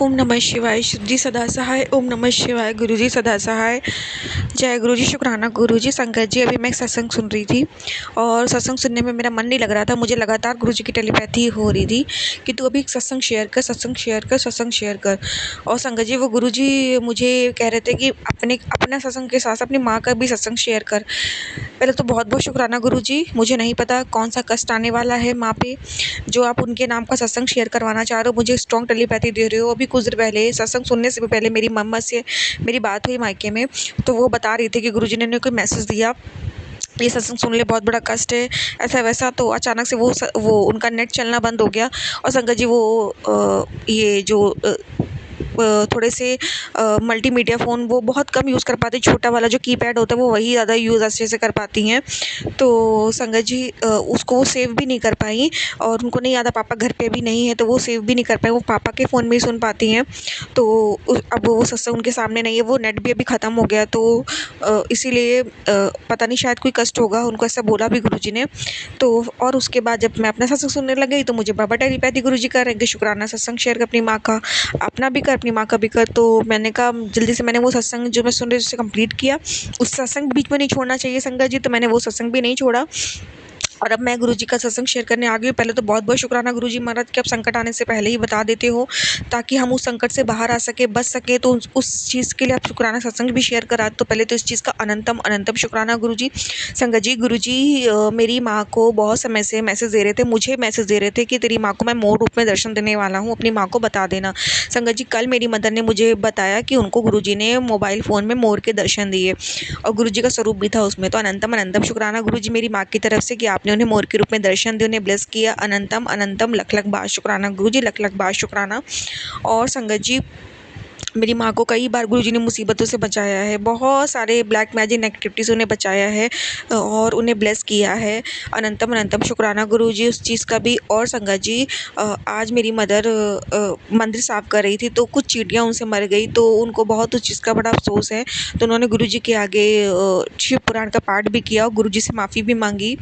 ओम नमः शिवाय। शिव जी सदा सहाय। ओम नमः शिवाय। गुरुजी सदा सहाय। जय जय गुरु जी, शुक्राना गुरु जी। संगत जी, अभी मैं एक सत्संग सुन रही थी और सत्संग सुनने में मेरा मन नहीं लग रहा था। मुझे लगातार गुरु जी की टेलीपैथी हो रही थी कि तू अभी सत्संग शेयर कर, सत्संग शेयर कर, सत्संग शेयर कर। और संगत जी, वो गुरु जी मुझे कह रहे थे कि अपना सत्संग के साथ अपनी माँ का भी सत्संग शेयर कर। पहले तो बहुत बहुत शुक्राना गुरु जी। मुझे नहीं पता कौन सा कष्ट आने वाला है माँ पे, जो आप उनके नाम का सत्संग शेयर करवाना चाह रहे हो। मुझे स्ट्रॉन्ग टेलीपैथी दे रहे हो। अभी कुछ देर पहले सत्संग सुनने से भी पहले मेरी मम्मा से मेरी बात हुई मायके में, तो वो बता रही थी कि गुरुजी ने कोई मैसेज दिया, ये सत्संग सुन ले, बहुत बड़ा कष्ट है, ऐसा वैसा। तो अचानक से वो उनका नेट चलना बंद हो गया। और संगत जी, वो ये जो थोड़े से मल्टीमीडिया फ़ोन वो बहुत कम यूज़ कर पाती, छोटा वाला जो कीपैड होता है वो वही ज़्यादा यूज़ अच्छे से कर पाती हैं। तो संगत जी, उसको वो सेव भी नहीं कर पाई और उनको नहीं याद, पापा घर पे भी नहीं है, तो वो सेव भी नहीं कर पाई। वो पापा के फ़ोन में ही सुन पाती हैं। तो अब वो सत्संग उनके सामने नहीं है, वो नेट भी अभी ख़त्म हो गया। तो इसीलिए पता नहीं, शायद कोई कष्ट होगा, उनको ऐसा बोला भी गुरुजी ने। तो और उसके बाद जब मैं अपना सत्संग सुनने लग गई तो मुझे बाबा टेलीपैथी गुरुजी कर रहे हैं कि शुक्राना सत्संग शेयर कर अपनी माँ का, अपना भी कर, अपनी माँ का भी कर। तो मैंने कहा जल्दी से मैंने वो सत्संग जो मैं सुन रही थी उसे कंप्लीट किया। उस सत्संग बीच में नहीं छोड़ना चाहिए संगत जी, तो मैंने वो सत्संग भी नहीं छोड़ा। और अब मैं गुरुजी का सत्संग शेयर करने आ गई हूँ। पहले तो बहुत बहुत शुक्राना गुरुजी महाराज कि आप संकट आने से पहले ही बता देते हो ताकि हम उस संकट से बाहर आ सके, बच सके। तो उस चीज़ के लिए आप शुक्राना सत्संग भी शेयर करा। तो पहले तो इस चीज़ का अनंतम अनंतम शुक्राना गुरुजी। संगत जी, गुरुजी मेरी माँ को बहुत समय से मैसेज दे रहे थे, मुझे मैसेज दे रहे थे कि तेरी माँ को मैं मोर रूप में दर्शन देने वाला हूँ, अपनी माँ को बता देना। संगत जी, कल मेरी मदर ने मुझे बताया कि उनको गुरुजी ने मोबाइल फ़ोन में मोर के दर्शन दिए और गुरुजी का स्वरूप भी था उसमें। तो अनंतम अनंतम शुक्राना गुरुजी मेरी माँ की तरफ से कि आपने उन्हें मोर के रूप में दर्शन दिए, उन्हें ब्लेस किया। अनंतम अनंतम लख लख बार शुक्राना गुरुजी, लख लख बार शुक्राना। और संगत जी, मेरी माँ को कई बार गुरुजी ने मुसीबतों से बचाया है, बहुत सारे ब्लैक मैजिक नेगेटिविटी से उन्हें बचाया है और उन्हें ब्लेस किया है। अनंतम अनंतम शुक्राना गुरुजी उस चीज़ का भी। और संगत जी, आज मेरी मदर मंदिर साफ़ कर रही थी तो कुछ चींटियाँ उनसे मर गई, तो उनको बहुत उस चीज़ का बड़ा अफसोस है। तो उन्होंने गुरुजी के आगे शिव पुराण का पाठ भी किया और गुरुजी से माफ़ी भी मांगी।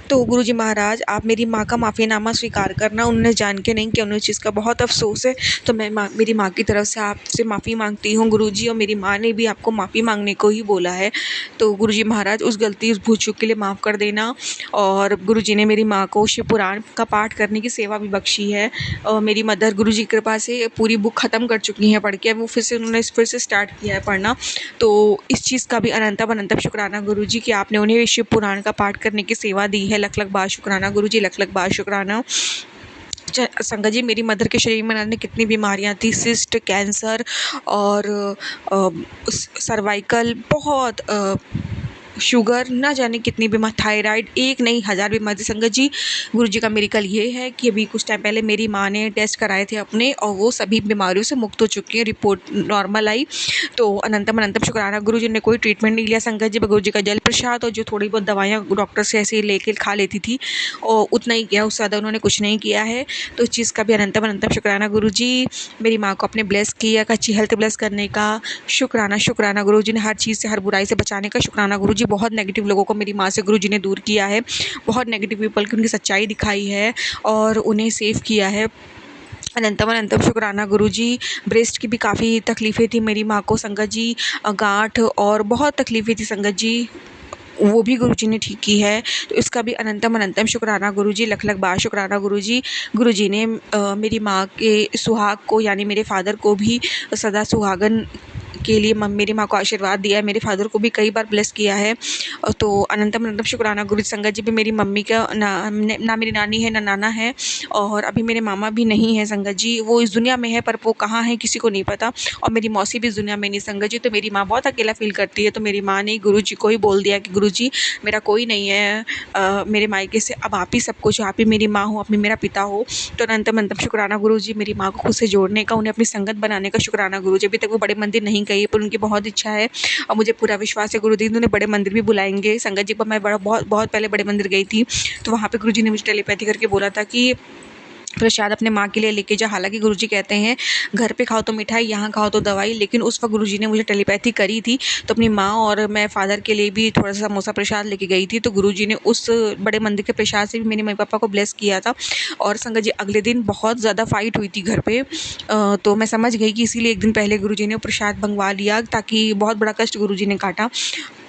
तो गुरुजी महाराज, आप मेरी माँ का माफ़ीनामा स्वीकार करना। उन्होंने जान के नहीं किया, उन्हें इस चीज़ का बहुत अफसोस है। तो मैं मेरी माँ की तरफ से आपसे माफ़ी मांगती हूँ गुरुजी, और मेरी माँ ने भी आपको माफ़ी मांगने को ही बोला है। तो गुरुजी महाराज, उस गलती, उस भूल चूक के लिए माफ़ कर देना। और गुरुजी ने मेरी माँ को शिव पुराण का पाठ करने की सेवा भी बख्शी है। और मेरी मदर गुरुजी की कृपा से पूरी बुक ख़त्म कर चुकी हैं पढ़ के, वो उन्होंने फिर से स्टार्ट किया है पढ़ना। तो इस चीज़ का भी अनंतम अनंतम शुक्राना गुरुजी कि आपने उन्हें शिव पुराण का पाठ करने की सेवा दी है। लख लख बार शुक्राना गुरुजी, लख लख बार शुक्राना। संगत जी, मेरी मदर के शरीर में ना कितनी बीमारियां थी, सिस्ट, कैंसर और सर्वाइकल, बहुत शुगर, ना जाने कितनी बीमार, थायराइड, एक नहीं 1000 बीमारी। संगत जी, गुरुजी का मिरेकल ये है कि अभी कुछ टाइम पहले मेरी माँ ने टेस्ट कराए थे अपने और वो सभी बीमारियों से मुक्त हो चुकी है, रिपोर्ट नॉर्मल आई। तो अनंतम अनंतम शुक्राना गुरुजी ने कोई ट्रीटमेंट नहीं लिया संगत जी, गुरुजी का जल प्रसाद और जो थोड़ी बहुत दवाइयाँ डॉक्टर से ऐसे लेके खा लेती थी और उतना ही किया, उससे ज़्यादा उन्होंने कुछ नहीं किया है। तो इस चीज़ का भी अनंतम अनंतम शुक्राना गुरुजी। मेरी माँ को अपने ब्लेस किया, अच्छी हेल्थ ब्लेस करने का शुक्राना शुक्राना गुरुजी ने, हर चीज़ से, हर बुराई से बचाने का शुक्राना गुरुजी। बहुत नेगेटिव लोगों को मेरी माँ से गुरुजी ने दूर किया है, बहुत नेगेटिव पीपल की उनकी सच्चाई दिखाई है और उन्हें सेव किया है। अनंतम अनंतम शुक्राना गुरुजी। ब्रेस्ट की भी काफ़ी तकलीफ़ें थी मेरी माँ को संगत जी, गांठ और बहुत तकलीफ़ें थी संगत जी, वो भी गुरुजी ने ठीक की है। तो इसका भी अनंतम अनंतम शुक्राना गुरुजी, लख लख बार शुक्राना गुरुजी। गुरुजी ने मेरी माँ के सुहाग को, यानी मेरे फादर को भी सदा सुहागन के लिए मेरी माँ को आशीर्वाद दिया है, मेरे फादर को भी कई बार ब्लेस किया है। तो अनंतम अनंतम शुक्राना गुरुजी। संगत जी, भी मेरी मम्मी का ना मेरी नानी है ना नाना है और अभी मेरे मामा भी नहीं है संगत जी, वो इस दुनिया में है पर वो कहाँ है किसी को नहीं पता, और मेरी मौसी भी इस दुनिया में नहीं संगत जी। तो मेरी माँ बहुत अकेला फील करती है। तो मेरी माँ ने गुरुजी को ही बोल दिया कि गुरुजी, मेरा कोई नहीं है मेरे मायके से, अब आप ही सब कुछ, आप ही मेरी माँ हो, आप ही मेरा पिता हो। तो अनंतम अनंतम शुक्राना गुरुजी, मेरी माँ को खुद से जोड़ने का, उन्हें अपनी संगत बनाने का शुक्राना गुरुजी। अभी तक वो बड़े मंदिर नहीं गई पर उनकी बहुत इच्छा है और मुझे पूरा विश्वास है गुरुजी उन्हें बड़े मंदिर भी बुलाएंगे संगत जी। पर मैं बहुत पहले बड़े मंदिर गई थी तो वहाँ पे गुरुजी ने मुझे टेलीपैथी करके बोला था कि प्रसाद अपने माँ के लिए लेके जा। हालांकि गुरुजी कहते हैं घर पे खाओ तो मिठाई, यहाँ खाओ तो दवाई, लेकिन उस वक्त गुरुजी ने मुझे टेलीपैथी करी थी, तो अपनी माँ और मैं फादर के लिए भी थोड़ा सा समोसा प्रसाद लेके गई थी। तो गुरुजी ने उस बड़े मंदिर के प्रसाद से भी मेरे मम्मी पापा को ब्लेस किया था। और संगत जी अगले दिन बहुत ज़्यादा फाइट हुई थी घर पे, तो मैं समझ गई कि इसीलिए एक दिन पहले गुरुजी ने वो प्रसाद मंगवा लिया, ताकि बहुत बड़ा कष्ट गुरुजी ने काटा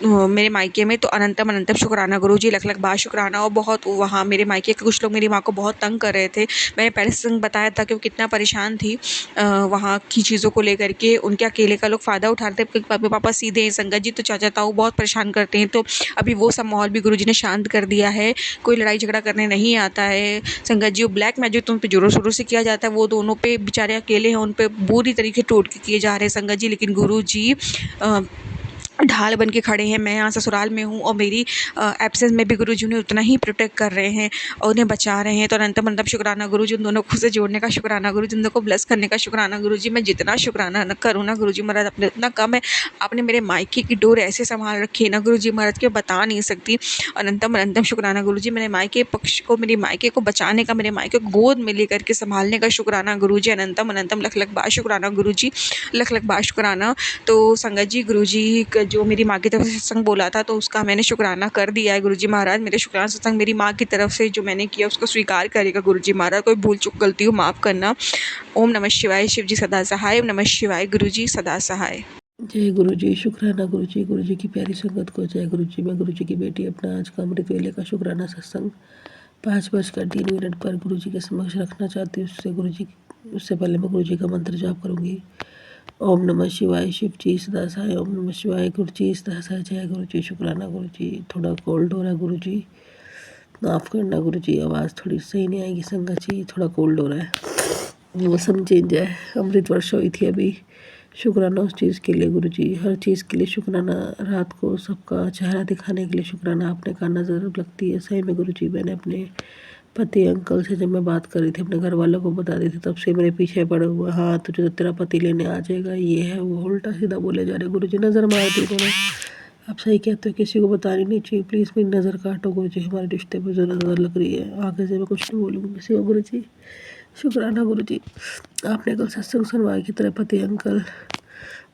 मेरे मायके में। तो अनंतम अनंतम शुक्राना गुरुजी, लख लख बार शुक्राना। और बहुत वहाँ मेरे मायके के कुछ लोग मेरी माँ को बहुत तंग कर रहे थे। मैंने पहले संग बताया था कि वो कितना परेशान थी वहाँ की चीज़ों को लेकर के। उनके अकेले का लोग फ़ायदा उठाते हैं, क्योंकि पापा सीधे हैं संगत जी, तो चाचा ताऊ बहुत परेशान करते हैं। तो अभी वो सब माहौल भी गुरुजी ने शांत कर दिया है, कोई लड़ाई झगड़ा करने नहीं आता है संगत जी। वो ब्लैक मैजिक तो उन पर जोरों शोरों से किया जाता है, वो दोनों पे बेचारे अकेले हैं, उन पर बुरी तरीके टोटके किए जा रहे हैं संगत जी। लेकिन गुरुजी ढाल बन के खड़े हैं। मैं यहाँ ससुराल में हूँ और मेरी एब्सेंस में भी गुरुजी उन्हें उतना ही प्रोटेक्ट कर रहे हैं और उन्हें बचा रहे हैं। तो अनंतम अनंतम शुक्राना गुरुजी, उन दोनों को से जोड़ने का शुक्राना गुरुजी, उन दोनों को ब्लेस करने का शुक्राना गुरुजी। मैं जितना शुक्राना न करूँ ना गुरुजी महाराज, अपने उतना कम है। आपने मेरे मायके की डोर ऐसे संभाल रखी है ना गुरुजी महाराज के बता नहीं सकती। अनंतम अनंतम शुक्राना गुरुजी, मेरे मायके पक्ष को, मेरे मायके को बचाने का, मेरे मायके को गोद में लेकर के संभालने का शुक्राना गुरुजी। अनंतम अनंतम लख लख बार शुक्राना गुरुजी, लख लख बार शुक्राना। तो संगत जी गुरुजी जो मेरी माँ की तरफ से सत्संग बोला था, तो उसका मैंने शुक्राना कर दिया है गुरुजी महाराज। मेरे शुक्राना सत्संग मेरी माँ की तरफ से जो मैंने किया उसको स्वीकार करेगा गुरुजी महाराज। कोई भूल चूक गलती हो माफ़ करना। ओम नमः शिवाय, शिव जी सदा सहाय। ओम नमः शिवाय, गुरुजी सदा सहाय। जय गुरु जी, शुक्राना गुरु जी, गुरु जी की प्यारी संगत को जय गुरु जी। मैं गुरु जी की बेटी अपना आज का अमृत वेले का शुक्राना सत्संग 5:03 पर गुरु जी के समक्ष रखना चाहती हूँ। उससे पहले मैं गुरु जी का मंत्र जाप करूँगी। ओम नमः शिवाय, शिव जी सदा सहाय। ओम नमः शिवाय, गुरु जी सदा सहाय। जय गुरु जी, शुक्राना गुरु जी। थोड़ा कोल्ड हो रहा है गुरु जी, माफ़ करना गुरु जी, आवाज़ थोड़ी सही नहीं आएगी संगत जी, थोड़ा कोल्ड हो रहा है, मौसम चेंज है। अमृत वर्षा हुई थी अभी। शुक्राना उस चीज़ के लिए गुरु जी, हर चीज़ के लिए शुक्राना। रात को सबका चेहरा दिखाने के लिए शुक्राना। आपने कहा नज़र लगती है, सही में गुरु जी। मैंने अपने पति अंकल से जब मैं बात कर रही थी, अपने घर वालों को बता दी थी, तब से मेरे पीछे पड़ा हुआ, हाँ तुझे तो तेरा पति लेने आ जाएगा, ये है वो, उल्टा सीधा बोले जा रहे गुरु जी। नज़र मार दी उन्होंने। आप सही कहते हो, किसी को बतानी नहीं चाहिए, प्लीज़ मेरी नज़र काटो गुरु जी, हमारे रिश्ते पर जो नज़र लग रही है। आगे से मैं कुछ नहीं बोलूँगी किसी को गुरु जी। शुक्राना गुरु जी। आपने कल सत्संग सुनवाया कि तेरे पति अंकल,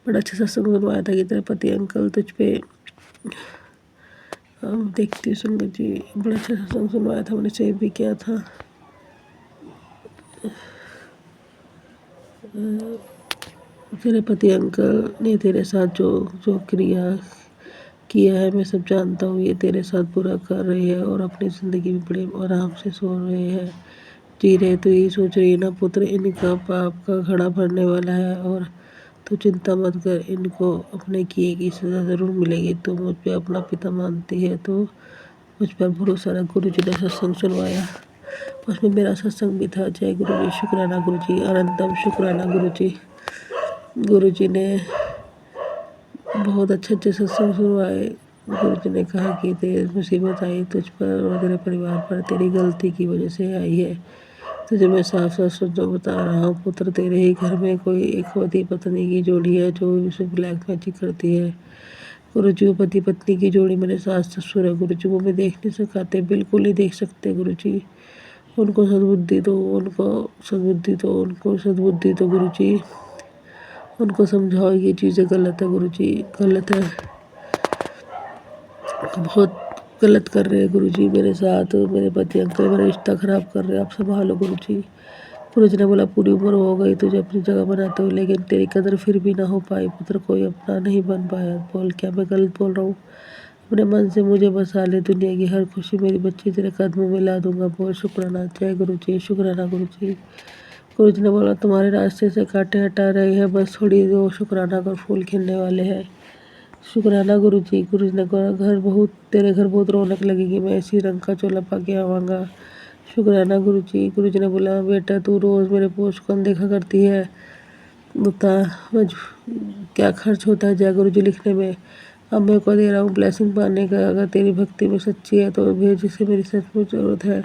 बड़ा अच्छा सत्संग सुनवाया था कि तेरे पति अंकल तुझ पे, देखती हूँ संगत जी, बड़ा अच्छा सत्संग सुनवाया था, मैंने सेव भी किया था। तेरे पति अंकल ने तेरे साथ जो जो क्रिया किया है, मैं सब जानता हूँ। ये तेरे साथ बुरा कर रहे हैं और अपनी ज़िंदगी में बड़े आराम से सो रहे हैं, जी रहे। तो यही सोच रही है ना पुत्र, इनका पाप का घड़ा भरने वाला है और तो चिंता मत कर, इनको अपने किए की सज़ा ज़रूर मिलेगी। तो मुझ पे अपना पिता मानती है तो मुझ पर भरोसा रख। गुरु जी ने सत्संग सुनवाया, उसमें मेरा सत्संग भी था। जय गुरु जी, शुक्राना गुरु जी, अनंतम शुक्राना गुरु जी। गुरु जी ने बहुत अच्छे अच्छे सत्संग सुनवाए। गुरु जी ने कहा कि तेरी मुसीबत आई तुझ पर और तेरे परिवार पर, तेरी गलती की वजह से आई है। तुझे मैं साफ साफ सच बता रहा हूँ पुत्र, तेरे ही घर में कोई एक पति पत्नी की जोड़ी है जो उसे ब्लैक मैजिक करती है। गुरु जी, वो पति पत्नी की जोड़ी मेरे सास ससुर है गुरु जी, वो मैं देख नहीं सकाते, बिल्कुल नहीं देख सकते गुरु जी। उनको सद्बुद्धि दो, उनको सद्बुद्धि दो, उनको सद्बुद्धि दो गुरु जी। उनको समझाओ ये चीज़ें गलत है गुरु जी, गलत है, बहुत गलत कर रहे हैं गुरु जी मेरे साथ। मेरे पति अंकल मेरा रिश्ता ख़राब कर रहे हैं, आप संभालो गुरु जी। गुरु जी ने बोला पूरी उम्र हो गई तुझे अपनी जगह बनाते हुए, लेकिन तेरी कदर फिर भी ना हो पाई पुत्र, कोई अपना नहीं बन पाया। बोल क्या मैं गलत बोल रहा हूँ? अपने मन से मुझे बसा ले, दुनिया की हर खुशी मेरी बच्ची तेरे कदमों में ला दूंगा। बोल शुक्राना। जय गुरु जी, शुक्राना गुरु जी। गुरु जी ने बोला तुम्हारे रास्ते से कांटे हटा रहे हैं, बस थोड़ी दो शुक्राना कर, फूल खिलने वाले हैं। शुक्राना गुरु जी। गुरु जी ने कहा तेरे घर बहुत रौनक लगेगी, मैं इसी रंग का चोला पा के आवाँगा। शुक्राना गुरु जी। गुरु जी ने बोला बेटा तू रोज़ मेरे पोस्ट को देखा करती है, बता क्या खर्च होता है जय गुरु जी लिखने में। अब मैं को दे रहा हूँ ब्लेसिंग पाने का, अगर तेरी भक्ति में सच्ची है तो भेज, जिसे मेरी सचमुच ज़रूरत है।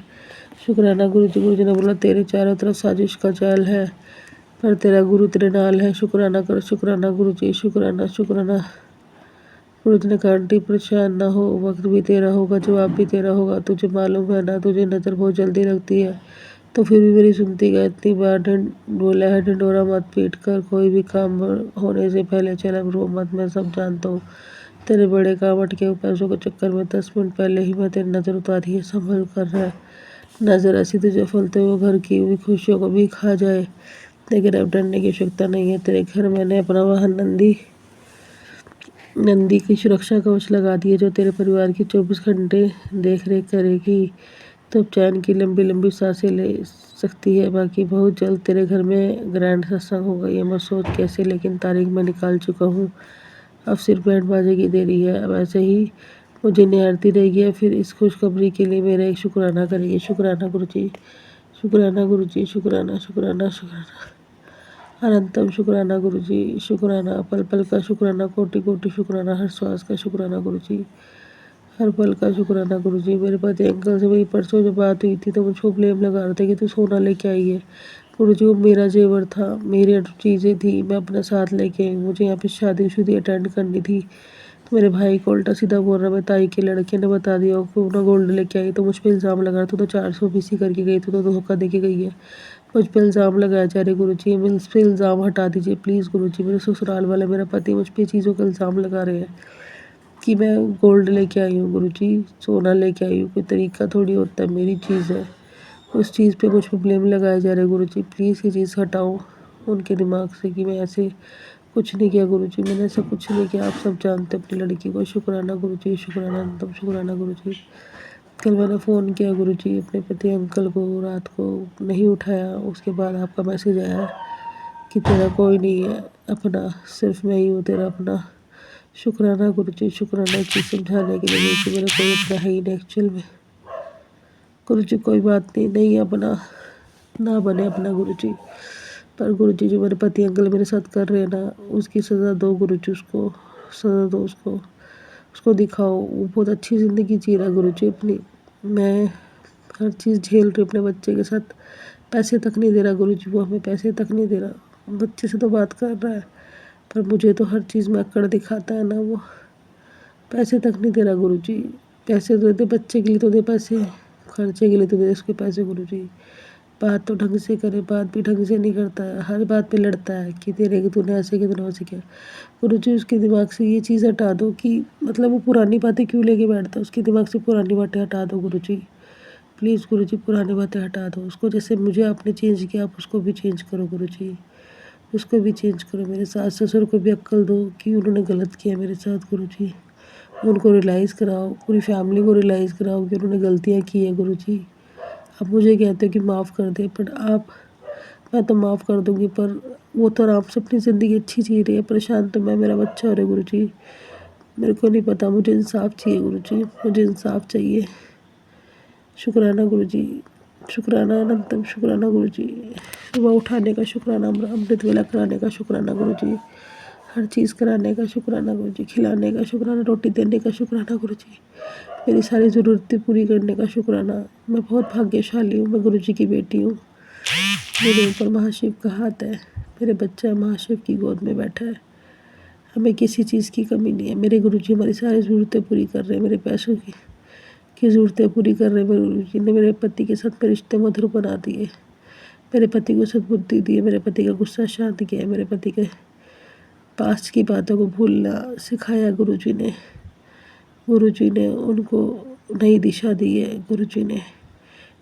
शुक्राना गुरु जी। गुरु जी ने बोला तेरे चारों तरफ साजिश का जाल है, पर तेरा गुरु तेरे नाल है, शुक्राना कर। शुक्राना गुरु जी, शुक्राना शुक्राना। गुरु जी ने कहा आंटी परेशान ना हो, वक्त भी तेरा होगा, जवाब भी तेरा होगा, तुझे मालूम है ना, तुझे नज़र बहुत जल्दी लगती है, तो फिर भी मेरी सुनती गया। इतनी बार बोला है, ढिंढोरा मत पीट कर, कोई भी काम होने से पहले चल अब रो मत, मैं सब जानता हूँ। तेरे बड़े काम अटके हुए पैसों के चक्कर में 10 मिनट पहले ही मैं तेरी नज़र उतारी है, संभल कर रहा है। नज़र ऐसी तुझे फलते हुए घर की हुई खुशियों को भी खा जाए, लेकिन अब डरने की आवश्यकता नहीं है। तेरे घर मैंने अपना वाहन नंदी की सुरक्षा कवच लगा दी है, जो तेरे परिवार की 24 घंटे देख रेख करेगी। तो अब चैन की लंबी लंबी सांसें ले सकती है। बाकी बहुत जल्द तेरे घर में ग्रैंड सत्संग होगा, ये मत सोच कैसे, लेकिन तारीख मैं निकाल चुका हूँ। अब सिर्फ बैंड बाजे की देरी है। अब ऐसे ही मुझे निहारती रहेगी, फिर इस खुशखबरी के लिए मेरा एक शुक्राना करेगी। शुक्राना गुरुजी, शुक्राना गुरुजी, शुक्राना शुक्राना शुक्राना, अनंतम शुक्राना गुरुजी, शुक्राना पल पल का शुक्राना, कोटि कोटि शुक्राना, हर श्वास का शुक्राना गुरुजी, हर पल का शुक्राना गुरुजी। मेरे पति अंकल से मेरी परसों जब बात हुई थी तो मुझको ब्लेम लगा रहे थे कि तू सोना लेके आई है। गुरुजी वो मेरा जेवर था, मेरी चीज़ें थी, मैं अपने साथ लेके आई। मुझे यहाँ पे शादी अटेंड करनी थी, तो मेरे भाई को उल्टा सीधा बोल रहा, मैं ताई के लड़के ने बता दिया क्यों ना गोल्ड लेके आई, तो मुझ पर इल्ज़ाम लगा रहा, तू तो 400 बीसी करके गई, तू तो धोखा दे के गई है। मुझ पर इल्ज़ाम लगाया जा रहे गुरुजी, मुझ पर इल्ज़ाम हटा दीजिए प्लीज़ गुरुजी। मेरे ससुराल वाले, मेरा पति मुझ पर चीज़ों का इल्ज़ाम लगा रहे हैं कि मैं गोल्ड लेके आई हूँ गुरुजी, सोना लेके आई हूँ। कोई तरीका थोड़ी होता है, मेरी चीज़ है, उस चीज़ पे मुझ पर ब्लेम लगाया जा रहा है गुरुजी। प्लीज़ ये चीज़ हटाओ उनके दिमाग से कि मैं ऐसे कुछ नहीं किया गुरुजी, मैंने ऐसा कुछ नहीं किया। आप सब जानते अपनी लड़की को। शुक्राना गुरुजी, शुक्राना, एकदम शुक्राना गुरुजी। कल मैंने फ़ोन किया गुरुजी अपने पति अंकल को, रात को नहीं उठाया। उसके बाद आपका मैसेज आया कि तेरा कोई नहीं है अपना, सिर्फ मैं ही हूँ तेरा अपना। शुक्राना गुरुजी, शुक्राना कि समझाने के लिए कि मेरा कोई अपना है ही नहीं एक्चुअल में। गुरुजी कोई बात नहीं, नहीं अपना ना बने अपना गुरुजी, पर गुरुजी जो मेरे पति अंकल मेरे साथ कर रहे हैं ना, उसकी सज़ा दो गुरुजी, उसको सज़ा दो, उसको दिखाओ। वो बहुत अच्छी ज़िंदगी जी रहा है गुरुजी अपनी। मैं हर चीज़ झेल रही अपने बच्चे के साथ, पैसे तक नहीं दे रहा गुरुजी, वो हमें पैसे तक नहीं दे रहा। बच्चे से तो बात कर रहा है, पर मुझे तो हर चीज़ में अकड़ दिखाता है ना, वो पैसे तक नहीं दे रहा गुरुजी। पैसे तो दे, बच्चे के लिए तो दे पैसे, खर्चे के लिए तो दे उसके पैसे गुरुजी। बात तो ढंग से करे, बात भी ढंग से नहीं करता है, हर बात पे लड़ता है कि तेरे कि तूने ऐसे किया, तूने वैसे किया। गुरुजी उसके दिमाग से ये चीज़ हटा दो कि मतलब वो पुरानी बातें क्यों लेके बैठता है, उसके दिमाग से पुरानी बातें हटा दो गुरुजी, प्लीज़ गुरुजी, पुरानी बातें हटा दो उसको। जैसे मुझे आपने चेंज किया, आप उसको भी चेंज करो गुरुजी, उसको भी चेंज करो। मेरे सास ससुर को भी अक्ल दो कि उन्होंने गलत किया मेरे साथ गुरुजी, उनको रियलाइज़ कराओ, पूरी फैमिली को रियलाइज़ कराओ कि उन्होंने गलतियाँ की है गुरुजी। आप मुझे कहते हो कि माफ़ कर दे, पर मैं तो माफ़ कर दूँगी, पर वो तो आराम से अपनी ज़िंदगी अच्छी जी रही है, परेशान तो मैं, मेरा बच्चा हो रहा है गुरुजी। मेरे को नहीं पता, मुझे इंसाफ़ चाहिए गुरुजी, मुझे इंसाफ़ चाहिए। शुक्राना गुरुजी, शुक्राना, अनंतम शुक्राना गुरुजी। सुबह उठाने का शुक्राना, अमृत वेला कराने का शुक्राना गुरुजी, हर चीज़ कराने का शुक्राना गुरुजी, खिलाने का शुक्राना, रोटी देने का शुक्राना गुरुजी, मेरी सारी ज़रूरतें पूरी करने का शुक्राना। मैं बहुत भाग्यशाली हूँ, मैं गुरुजी की बेटी हूँ। मेरे ऊपर महाशिव का हाथ है, मेरे बच्चा महाशिव की गोद में बैठा है, हमें किसी चीज़ की कमी नहीं है। मेरे गुरुजी हमारी सारी ज़रूरतें पूरी कर रहे हैं, मेरे पैसों की ज़रूरतें पूरी कर रहे हैं। मेरे गुरुजी ने मेरे पति के साथ मेरे रिश्ते मधुर बना दिए, मेरे पति को सद्बुद्धि दी है, मेरे पति का गुस्सा शांत किया है, मेरे पति के पास्ट की बातों को भूलना सिखाया गुरुजी ने। गुरुजी ने उनको नई दिशा दी है, गुरुजी ने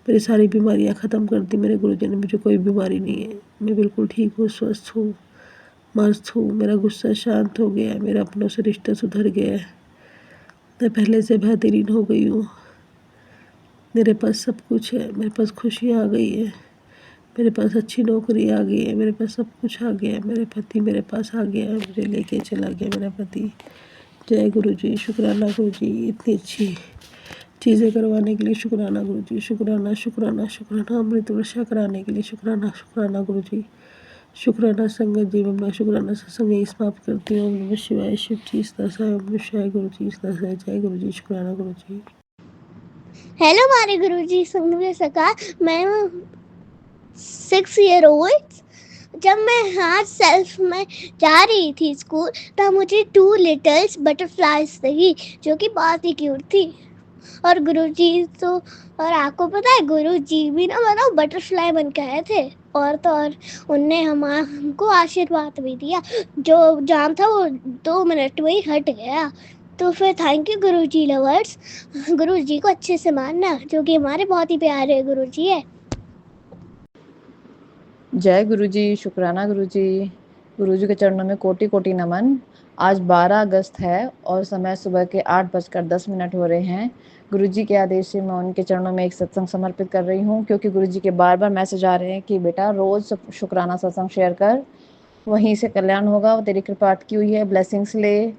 मेरी सारी बीमारियां ख़त्म कर दी। मेरे गुरुजी ने, मुझे कोई बीमारी नहीं है, मैं बिल्कुल ठीक हूँ, स्वस्थ हूँ, मस्त हूँ। मेरा गुस्सा शांत हो गया है, मेरा अपनों से रिश्ता सुधर गया है, मैं पहले से बेहतरीन हो गई हूँ। मेरे पास सब कुछ है, मेरे पास खुशियाँ आ गई है, मेरे पास अच्छी नौकरी आ गई है, मेरे पास सब कुछ आ गया है। मेरे पति मेरे पास आ गया है, मुझे लेके चला गया मेरा पति। जय गुरुजी, शुक्राना गुरुजी, इतनी अच्छी चीज़ें करवाने के लिए शुक्राना गुरुजी, शुक्राना शुक्राना शुक्राना, अमृत वर्षा कराने के लिए शुक्राना शुक्राना गुरुजी, शुक्राना संगत जी। मैं शुक्राना सत्संग यही समाप्त करती हूँ। ओम नमः शिवाय, शिव जी सदासाय, ओम नमः शिवाय गुरुजी सदासाय, जय गुरुजी, शुक्राना गुरुजी। हेलो हमारे गुरुजी संग में सका, मैं 6 year old। जब मैं हाथ सेल्फ में जा रही थी स्कूल, तब मुझे 2 little butterflies दिखी जो कि बहुत ही क्यूट थी। और गुरुजी तो, और आपको पता है गुरुजी भी ना मतलब बटरफ्लाई बन के आए थे, और तो और उनने हमको आशीर्वाद भी दिया। जो जाम था वो 2 मिनट में ही हट गया। तो फिर थैंक यू गुरुजी लवर्स। गुरुजी को अच्छे से मानना, जो कि हमारे बहुत ही प्यारे गुरुजी है। जय गुरुजी, शुक्राना गुरुजी। गुरुजी के चरणों में कोटि कोटि नमन। आज 12 अगस्त है और समय सुबह के 8:10 हो रहे हैं। गुरुजी के आदेश से मैं उनके चरणों में एक सत्संग समर्पित कर रही हूँ, क्योंकि गुरुजी के बार-बार मैसेज आ रहे हैं कि बेटा रोज़ शुक्राना सत्संग शेयर कर, वहीं से कल्याण होगा। वो तेरी कृपा अटकी हुई है, ब्लेसिंग्स ले।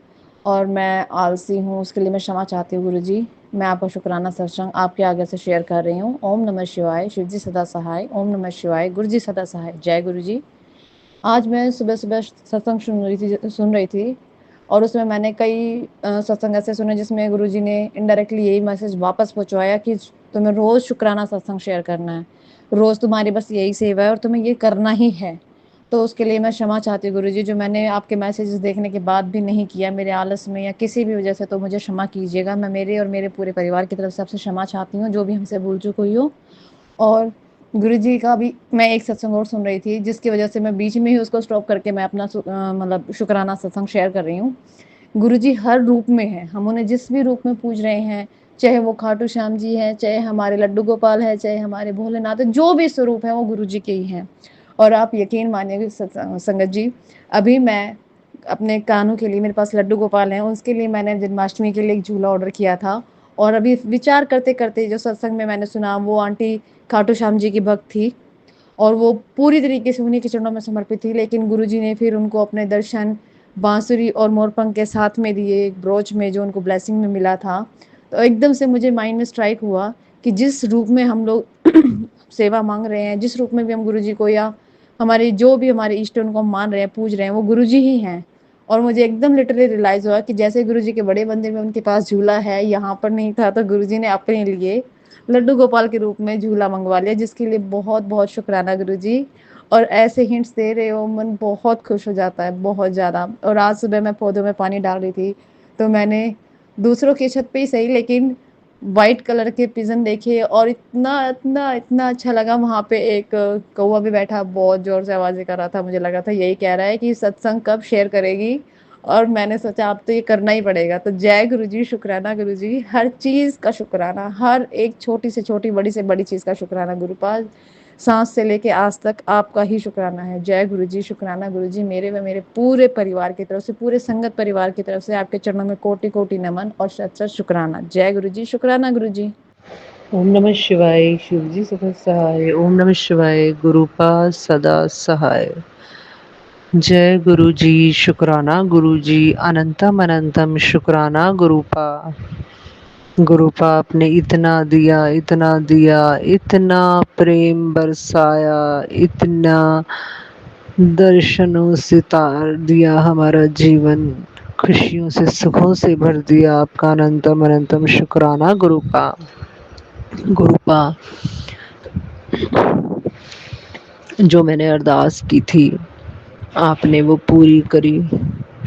और मैं आलसी हूँ, उसके लिए मैं क्षमा चाहती हूँ गुरुजी। मैं आपका शुक्राना सत्संग आपके आगे से शेयर कर रही हूँ। ओम नमः शिवाय, शिव जी सदा सहाय। ओम नमः शिवाय, गुरु जी सदा सहाय। जय गुरु जी। आज मैं सुबह-सुबह सत्संग सुन रही थी और उसमें मैंने कई सत्संग ऐसे सुने जिसमें गुरुजी ने इनडायरेक्टली यही मैसेज वापस पहुँचवाया कि तुम्हें रोज़ शुक्राना सत्संग शेयर करना है। रोज़ तुम्हारी बस यही सेवा है और तुम्हें ये करना ही है। तो उसके लिए मैं क्षमा चाहती हूँ गुरुजी, जो मैंने आपके मैसेजेस देखने के बाद भी नहीं किया मेरे आलस में या किसी भी वजह से, तो मुझे क्षमा कीजिएगा। मैं मेरे और मेरे पूरे परिवार की तरफ से आपसे क्षमा चाहती हूँ, जो भी हमसे भूल चूक हुई हो। और गुरुजी का भी मैं एक सत्संग और सुन रही थी, जिसकी वजह से मैं बीच में ही उसको स्टॉप करके मैं अपना मतलब शुक्राना सत्संग शेयर कर रही हूँ। गुरुजी हर रूप में है, हम उन्हें जिस भी रूप में पूज रहे हैं, चाहे वो खाटू श्याम जी हैं, चाहे हमारे लड्डू गोपाल है, चाहे हमारे भोलेनाथ है, जो भी स्वरूप है वो गुरुजी के ही हैं। और आप यकीन मानिएगा संगत जी, अभी मैं अपने कान्हों के लिए, मेरे पास लड्डू गोपाल हैं, उसके लिए मैंने जन्माष्टमी के लिए एक झूला ऑर्डर किया था। और अभी विचार करते करते जो सत्संग में मैंने सुना, वो आंटी खाटू श्याम जी की भक्त थी और वो पूरी तरीके से उन्हीं के चरणों में समर्पित थी। लेकिन गुरुजी ने फिर उनको अपने दर्शन बांसुरी और मोरपंख के साथ में दिए, एक ब्रोच में जो उनको ब्लेसिंग में मिला था। तो एकदम से मुझे माइंड में स्ट्राइक हुआ कि जिस रूप में हम लोग सेवा मांग रहे हैं, जिस रूप में भी हम गुरुजी को या हमारे जो भी हमारे इष्ट उनको हम मान रहे हैं, पूज रहे हैं, वो गुरुजी ही हैं। और मुझे एकदम लिटरली रियलाइज़ हुआ कि जैसे गुरुजी के बड़े मंदिर में उनके पास झूला है, यहाँ पर नहीं था, तो गुरुजी ने अपने लिए लड्डू गोपाल के रूप में झूला मंगवा लिया, जिसके लिए बहुत बहुत शुक्राना गुरुजी। और ऐसे हिंट्स दे रहे हो, मन बहुत खुश हो जाता है, बहुत ज़्यादा। और आज सुबह मैं पौधों में पानी डाल रही थी, तो मैंने दूसरों की छत पे ही सही, लेकिन वाइट कलर के पिजन देखे और इतना इतना इतना अच्छा लगा। वहाँ पे एक कौवा भी बैठा, बहुत ज़ोर से आवाज़ें कर रहा था। मुझे लगा था यही कह रहा है कि सत्संग कब शेयर करेगी, और मैंने सोचा अब तो ये करना ही पड़ेगा। तो जय गुरुजी, शुक्राना गुरुजी, हर चीज़ का शुक्राना, हर एक छोटी से छोटी, बड़ी से बड़ी चीज़ का शुक्राना गुरुपाद। सांस से लेके आज तक आपका ही शुक्राना है। जय गुरुजी, शुक्राना गुरुजी। मेरे व मेरे पूरे परिवार की तरफ से, पूरे संगत परिवार की तरफ से आपके चरणों में कोटि कोटि नमन और शत शत शुक्राना। जय गुरुजी, शुक्राना गुरुजी। ओम नमः शिवाय, शिव जी सदा सहाय। ओम नमः शिवाय, गुरुपाद सदा सहाय। जय गुरु जी, शुक्राना गुरु जी, अनंतम अनंतम शुक्राना गुरुपा। गुरुपा आपने इतना दिया, इतना दिया, इतना प्रेम बरसाया, इतना दर्शनों से तार दिया, हमारा जीवन खुशियों से, सुखों से भर दिया। आपका अनंतम अनंतम शुक्राना गुरुपा। गुरुपा, जो मैंने अरदास की थी आपने वो पूरी करी।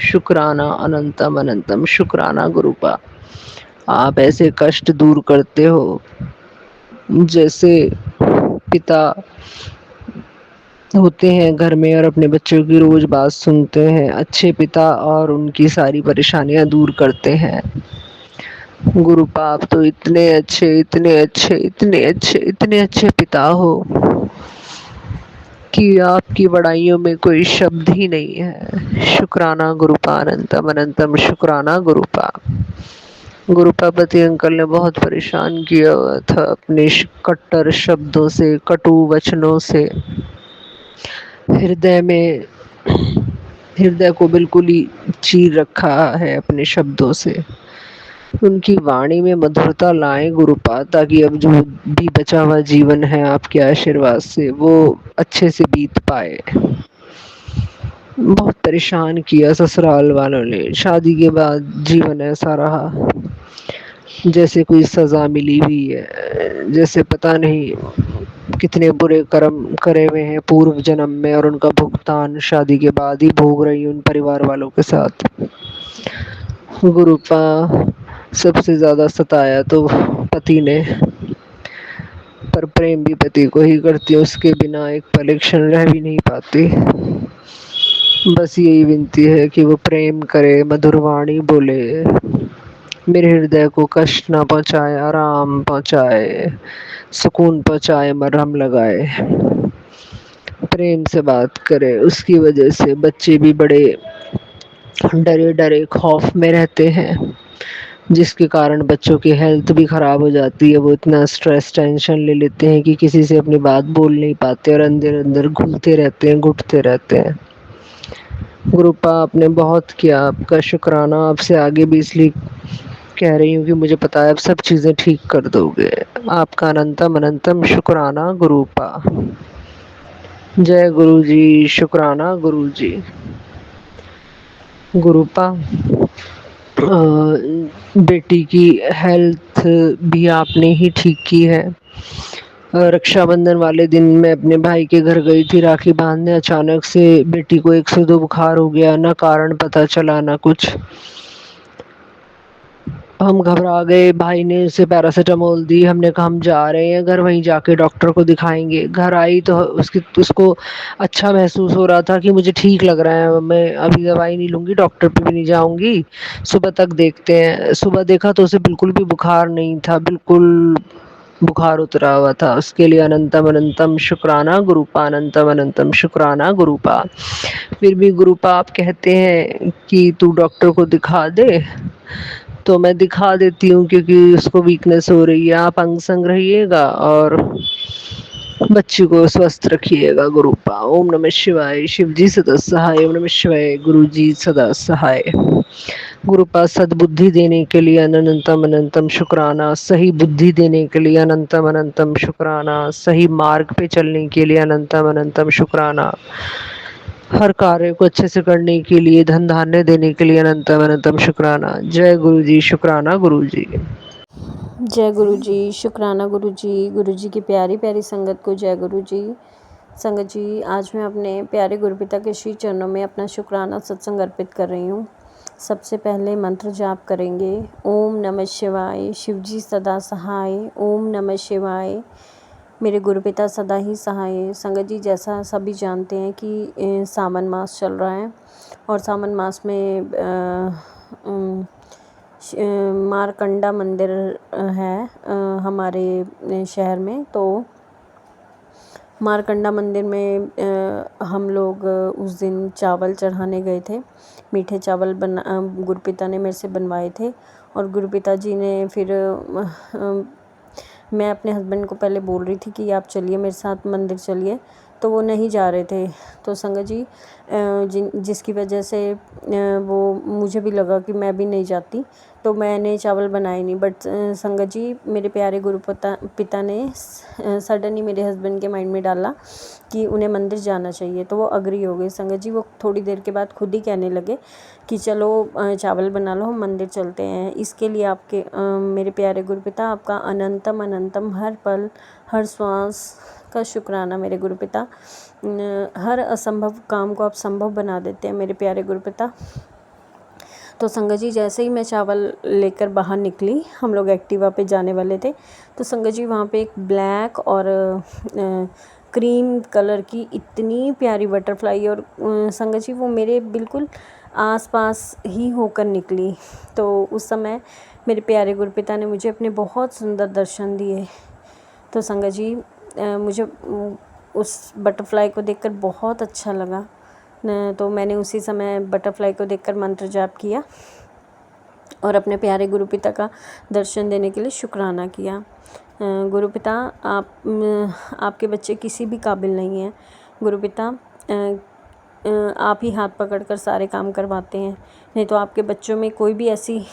शुक्राना, अनंतम अनंतम शुक्राना गुरुपा। आप ऐसे कष्ट दूर करते हो जैसे पिता होते हैं घर में और अपने बच्चों की रोज बात सुनते हैं। अच्छे पिता और उनकी सारी परेशानियां दूर करते हैं। गुरुपा, आप तो इतने अच्छे, इतने अच्छे, इतने अच्छे, इतने अच्छे पिता हो कि आपकी बड़ाइयों में कोई शब्द ही नहीं है। शुक्राना गुरुपा, अनंतम अनंतम शुक्राना गुरुपा। गुरुपा पति अंकल ने बहुत परेशान किया हुआ था अपने कट्टर शब्दों से, कटु वचनों से। हृदय को बिल्कुल ही चीर रखा है अपने शब्दों से। उनकी वाणी में मधुरता लाएं गुरुपा, ताकि अब जो भी बचा हुआ जीवन है आपके आशीर्वाद से वो अच्छे से बीत पाए। बहुत परेशान किया ससुराल वालों ने। शादी के बाद जीवन ऐसा रहा जैसे कोई सजा मिली हुई है, जैसे पता नहीं कितने बुरे कर्म करे हुए हैं पूर्व जन्म में, और उनका भुगतान शादी के बाद ही भोग रही उन परिवार वालों के साथ। गुरुपा, सबसे ज़्यादा सताया तो पति ने, पर प्रेम भी पति को ही करती है, उसके बिना एक पल एक क्षण रह भी नहीं पाती। बस यही विनती है कि वो प्रेम करे, मधुर वाणी बोले, मेरे हृदय को कष्ट ना पहुँचाए, आराम पहुँचाए, सुकून पहुँचाए, मरहम लगाए, प्रेम से बात करे। उसकी वजह से बच्चे भी बड़े डरे डरे खौफ में रहते हैं, जिसके कारण बच्चों की हेल्थ भी ख़राब हो जाती है। वो इतना स्ट्रेस टेंशन ले लेते हैं कि किसी से अपनी बात बोल नहीं पाते और अंदर अंदर घुलते रहते हैं, घुटते रहते हैं। गुरुपा आपने बहुत किया, आपका शुक्राना। आपसे आगे भी इसलिए कह रही हूँ कि मुझे पता है आप सब चीज़ें ठीक कर दोगे। आपका अनंतम अनंतम शुक्राना गुरुपा। जय गुरु जी। शुक्राना गुरु जी। गुरुपा बेटी की हेल्थ भी आपने ही ठीक की है। रक्षाबंधन वाले दिन मैं अपने भाई के घर गई थी राखी बांधने। अचानक से बेटी को 102 बुखार हो गया, ना कारण पता चला ना कुछ। हम घबरा गए, भाई ने उसे पैरासीटामोल दी। हमने कहा हम जा रहे हैं घर, वहीं जाके डॉक्टर को दिखाएंगे। घर आई तो उसको अच्छा महसूस हो रहा था कि मुझे ठीक लग रहा है, मैं अभी दवाई नहीं लूँगी, डॉक्टर पे भी नहीं जाऊँगी, सुबह तक देखते हैं। सुबह देखा तो उसे बिल्कुल भी बुखार नहीं था, बिल्कुल बुखार उतरा हुआ था। उसके लिए अनंतम अनंतम शुक्राना गुरुपा, अनंतम अनंतम शुक्राना गुरुपा। फिर भी गुरुपा आप कहते हैं कि तू डॉक्टर को दिखा दे, तो मैं दिखा देती हूँ, क्योंकि उसको वीकनेस हो रही है। आप अंग संग रहिएगा और बच्ची को स्वस्थ रखिएगा गुरुपा। ओम नमः शिवाय। शिव जी सदा सहाय। ओम नमः शिवाय। गुरु जी सदा सहाय। गुरुपा सद्बुद्धि देने के लिए अनंतम अनंतम शुक्राना, सही बुद्धि देने के लिए अनंतम अनंतम शुक्राना, सही मार्ग पे चलने के लिए अनंतम अनंतम शुक्राना, हर कार्य को अच्छे से करने के लिए, धन धान्य देने के लिए अनंतम अनंतम शुक्राना। जय गुरु जी। शुक्राना गुरु जी। जय गुरु जी। शुक्राना गुरु जी की प्यारी प्यारी संगत को जय गुरु जी। संगत जी, आज मैं अपने प्यारे गुरुपिता के श्री चरणों में अपना शुक्राना सत्संग अर्पित कर रही हूँ। सबसे पहले मंत्र जाप करेंगे। ओम नमः शिवाय। शिव जी सदा सहाय। ओम नमः शिवाय। मेरे गुरुपिता सदा ही सहाय। संगत जी, जैसा सभी जानते हैं कि सावन मास चल रहा है और सावन मास में मारकंडा मंदिर है हमारे शहर में। तो मारकंडा मंदिर में हम लोग उस दिन चावल चढ़ाने गए थे। मीठे चावल गुरुपिता ने मेरे से बनवाए थे और गुरुपिता जी ने फिर मैं अपने हस्बैंड को पहले बोल रही थी कि आप चलिए मेरे साथ मंदिर चलिए, तो वो नहीं जा रहे थे। तो संगत जी, जिसकी वजह से वो मुझे भी लगा कि मैं भी नहीं जाती, तो मैंने चावल बनाए नहीं। बट संगत जी, मेरे प्यारे पिता ने सडनली मेरे हस्बैंड के माइंड में डाला कि उन्हें मंदिर जाना चाहिए, तो वो अग्री हो गए। संगत जी, वो थोड़ी देर के बाद खुद ही कहने लगे कि चलो चावल बना लो, हम मंदिर चलते हैं। इसके लिए आपके मेरे प्यारे गुरुपिता, आपका अनंतम अनंतम हर पल हर श्वास का शुक्राना मेरे गुरुपिता। हर असंभव काम को आप संभव बना देते हैं मेरे प्यारे गुरुपिता। तो संगत जी, जैसे ही मैं चावल लेकर बाहर निकली, हम लोग एक्टिवा पे जाने वाले थे, तो संगत जी वहाँ पे एक ब्लैक और क्रीम कलर की इतनी प्यारी बटरफ्लाई, और संगत जी वो मेरे बिल्कुल आसपास ही होकर निकली। तो उस समय मेरे प्यारे गुरुपिता ने मुझे अपने बहुत सुंदर दर्शन दिए। तो संगत जी, मुझे उस बटरफ्लाई को देखकर बहुत अच्छा लगा। तो मैंने उसी समय बटरफ्लाई को देखकर मंत्र जाप किया और अपने प्यारे गुरुपिता का दर्शन देने के लिए शुक्राना किया। गुरुपिता, आपके बच्चे किसी भी काबिल नहीं हैं। गुरुपिता, आप ही हाथ पकड़कर सारे काम करवाते हैं, नहीं तो आपके बच्चों में कोई भी ऐसी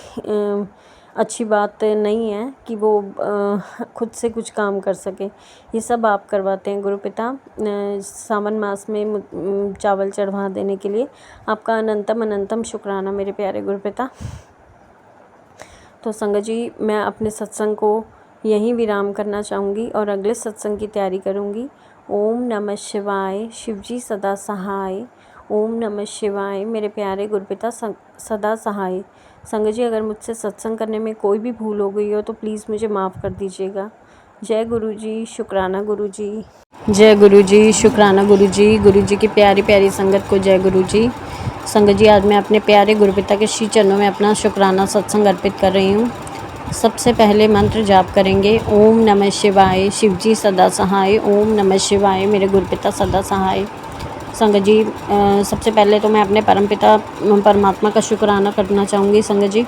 अच्छी बात नहीं है कि वो खुद से कुछ काम कर सके। ये सब आप करवाते हैं गुरुपिता। सावन मास में चावल चढ़वा देने के लिए आपका अनंतम अनंतम शुक्राना मेरे प्यारे गुरुपिता। तो संगत जी, मैं अपने सत्संग को यहीं विराम करना चाहूँगी और अगले सत्संग की तैयारी करूँगी। ओम नमः शिवाय। शिव जी सदा सहाय। ओम नमः शिवाय। मेरे प्यारे गुरुपिता सदा सहाय। संगत जी, अगर मुझसे सत्संग करने में कोई भी भूल हो गई हो तो प्लीज़ मुझे माफ़ कर दीजिएगा। जय गुरु जी, शुक्राना गुरु जी। जय गुरु जी, शुक्राना गुरु जी की प्यारी प्यारी संगत को जय गुरु जी। संगत जी, आज मैं अपने प्यारे गुरुपिता के श्री चरणों में अपना शुक्राना सत्संग अर्पित कर रही हूँ। सबसे पहले मंत्र जाप करेंगे, ओम नमः शिवाय, शिव जी सदा सहाय, ओम नमः शिवाय, मेरे गुरुपिता सदा सहाय। संगत जी, सबसे पहले तो मैं अपने परमपिता परमात्मा का शुक्राना करना चाहूँगी। संगत जी,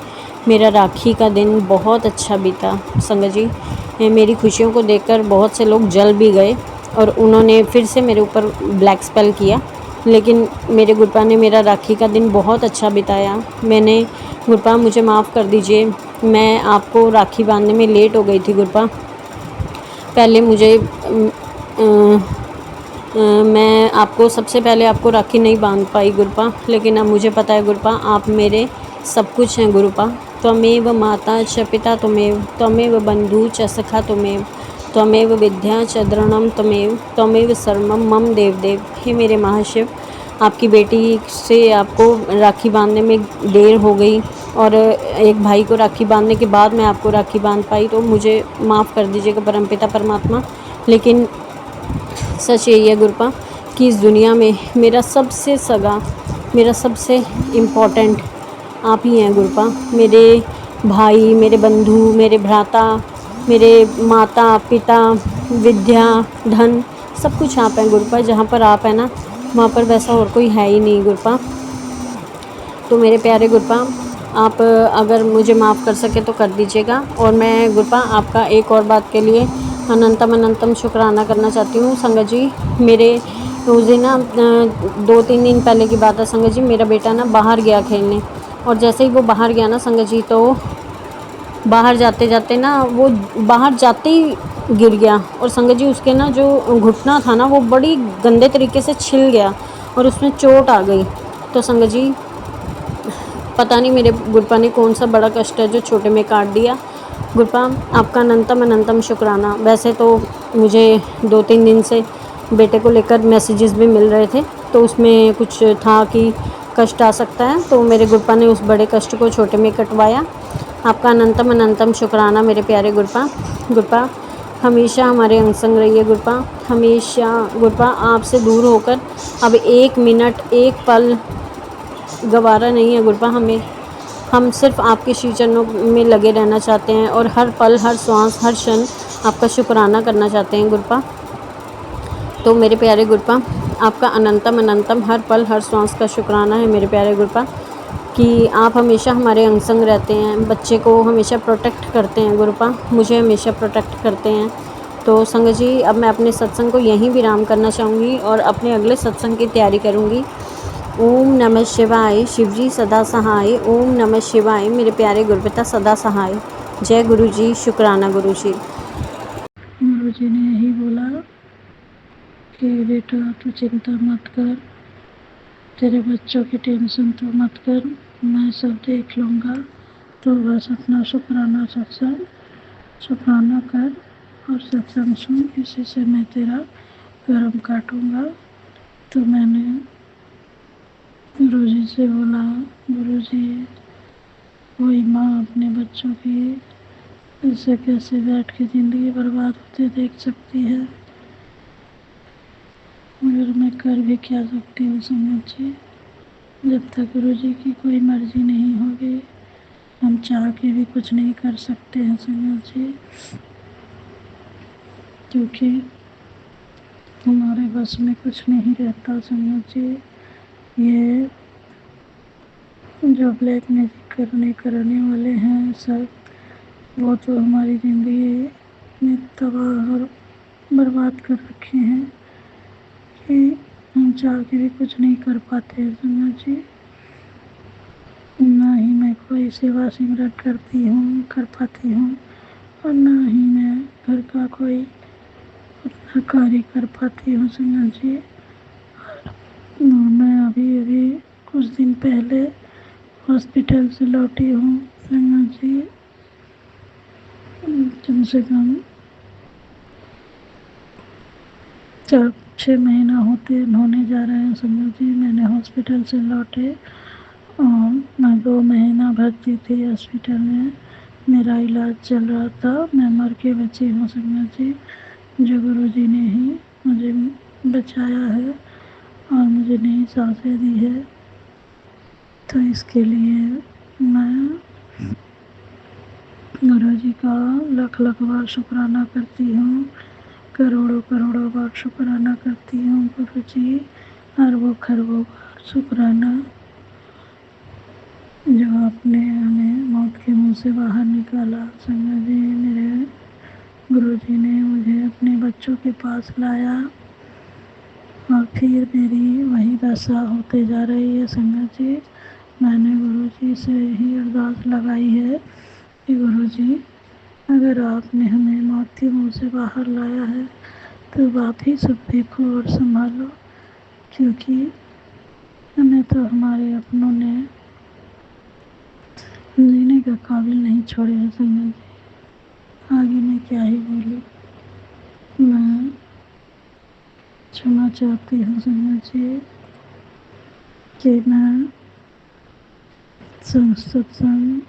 मेरा राखी का दिन बहुत अच्छा बीता। संगत जी, मेरी खुशियों को देखकर बहुत से लोग जल भी गए और उन्होंने फिर से मेरे ऊपर ब्लैक स्पेल किया, लेकिन मेरे गुरुपा ने मेरा राखी का दिन बहुत अच्छा बिताया। मैंने गुरुपा, मुझे माफ़ कर दीजिए, मैं आपको राखी बांधने में लेट हो गई थी गुरुपा। पहले मुझे मैं आपको सबसे पहले आपको राखी नहीं बांध पाई गुरुपा, लेकिन अब मुझे पता है गुरुपा, आप मेरे सब कुछ हैं गुरुपा। त्वमेव माता च पिता त्वमेव बंधु च सखा त्वमेव विद्या च द्रढ़म त्वमेव सर्वम मम देव। हे मेरे महाशिव, आपकी बेटी से आपको राखी बांधने में देर हो गई और एक भाई को राखी बांधने के बाद मैं आपको राखी बांध पाई, तो मुझे माफ़ कर दीजिएगा परमपिता परमात्मा। लेकिन सच यही है गुरुपा कि इस दुनिया में मेरा सबसे सगा, मेरा सबसे इम्पोर्टेंट आप ही हैं गुरुपा। मेरे भाई, मेरे बंधु, मेरे भ्राता, मेरे माता पिता, विद्या, धन, सब कुछ आप हैं गुरुपा। जहाँ पर आप हैं ना, वहाँ पर वैसा और कोई है ही नहीं गुरुपा। तो मेरे प्यारे गुरुपा, आप अगर मुझे माफ़ कर सके तो कर दीजिएगा। और मैं गुरुपा आपका एक और बात के लिए अनंतम शुक्राना करना चाहती हूँ। संगत जी, मेरे उस दिन ना 2-3 दिन पहले की बात है संगत जी, मेरा बेटा ना बाहर गया खेलने, और जैसे ही वो बाहर गया ना संगत जी, तो बाहर जाते जाते ना वो बाहर जाते ही गिर गया, और संगत जी उसके ना जो घुटना था ना वो बड़ी गंदे तरीके से छिल गया और उसमें चोट आ गई। तो संगत जी, पता नहीं मेरे गुरुपा ने कौन सा बड़ा कष्ट है जो छोटे में काट दिया। गुरुपा, आपका अनंतम शुक्राना। वैसे तो मुझे 2-3 दिन से बेटे को लेकर मैसेजेस भी मिल रहे थे, तो उसमें कुछ था कि कष्ट आ सकता है, तो मेरे गुरुपा ने उस बड़े कष्ट को छोटे में कटवाया। आपका अनंतम शुक्राना मेरे प्यारे गुरुपा। गुरुपा, हमेशा हमारे अंग संग रहिए गुरुपा, हमेशा। गुरुपा, आपसे दूर होकर अब 1 मिनट 1 पल गवारा नहीं है गुरुपा हमें। हम सिर्फ आपके श्री चरणों में लगे रहना चाहते हैं और हर पल, हर श्वास, हर क्षण आपका शुक्राना करना चाहते हैं गुरुपा। तो मेरे प्यारे गुरुपा, आपका अनंतम हर पल, हर श्वास का शुक्राना है मेरे प्यारे गुरुपा, कि आप हमेशा हमारे अंग संग रहते हैं, बच्चे को हमेशा प्रोटेक्ट करते हैं गुरुपा, मुझे हमेशा प्रोटेक्ट करते हैं। तो संगत जी, अब मैं अपने सत्संग को यहीं विराम करना चाहूँगी और अपने अगले सत्संग की तैयारी करूँगी। ओम नमः शिवाय, शिवजी सदा सहाय, ओम नमः शिवाय, मेरे प्यारे गुरुपिता सदा सहाय। जय गुरु जी, शुक्राना गुरु जी। गुरु जी ने यही बोला कि बेटा तू चिंता मत कर, तेरे बच्चों की टेंशन तो मत कर, मैं सब देख लूँगा, तो बस अपना शुक्राना कर और सत्संग सुन, इसी से मैं तेरा कर्म काटूँगा। तो मैंने गुरु जी से बोला, गुरु जी, कोई माँ अपने बच्चों की ऐसे कैसे बैठ के ज़िंदगी बर्बाद होते देख सकती है, मगर मैं कर भी क्या सकती हूँ संगत जी। जब तक गुरु जी की कोई मर्जी नहीं होगी, हम चाह के भी कुछ नहीं कर सकते हैं संगत जी, क्योंकि हमारे बस में कुछ नहीं रहता संगत जी। ये जो ब्लैक मैजिक करने वाले हैं सब, वो तो हमारी ज़िंदगी में तबाह और बर्बाद कर रखे हैं कि हम चाह के भी कुछ नहीं कर पाते हैं संगत जी। ना ही मैं कोई सेवा सिमरन कर पाती हूँ, और ना ही मैं घर का कोई अपना कार्य कर पाती हूँ संगत जी। मैं अभी कुछ दिन पहले हॉस्पिटल से लौटी हूँ संगत जी। कम से कम 4-6 महीना होने जा रहे हैं संगत जी, मैंने हॉस्पिटल से लौटे, और मैं 2 महीना भर्ती थी हॉस्पिटल में, मेरा इलाज चल रहा था। मैं मर के बची हूँ संगत जी, जो गुरुजी ने ही मुझे बचाया है और मुझे नई सांसें दी है। तो इसके लिए मैं गुरुजी का लख लख बार शुक्राना करती हूँ, करोड़ों करोड़ों बार शुक्राना करती हूँ गुरुजी, अरबों खरबों बार शुक्राना, जो आपने हमें मौत के मुंह से बाहर निकाला। संगत जी, मेरे गुरुजी ने मुझे अपने बच्चों के पास लाया और फिर मेरी वही दशा होते जा रही है। संगत जी, मैंने गुरुजी से ही अरदास लगाई है कि गुरुजी, अगर आपने हमें मौत के मुंह से बाहर लाया है तो आप ही सब देखो और संभालो, क्योंकि हमें तो हमारे अपनों ने जीने का काबिल नहीं छोड़े हैं। संगत जी, आगे मैं क्या ही बोलूँ। मैं क्षमा चाहती हूँ संगत जी कि मैं सत्संग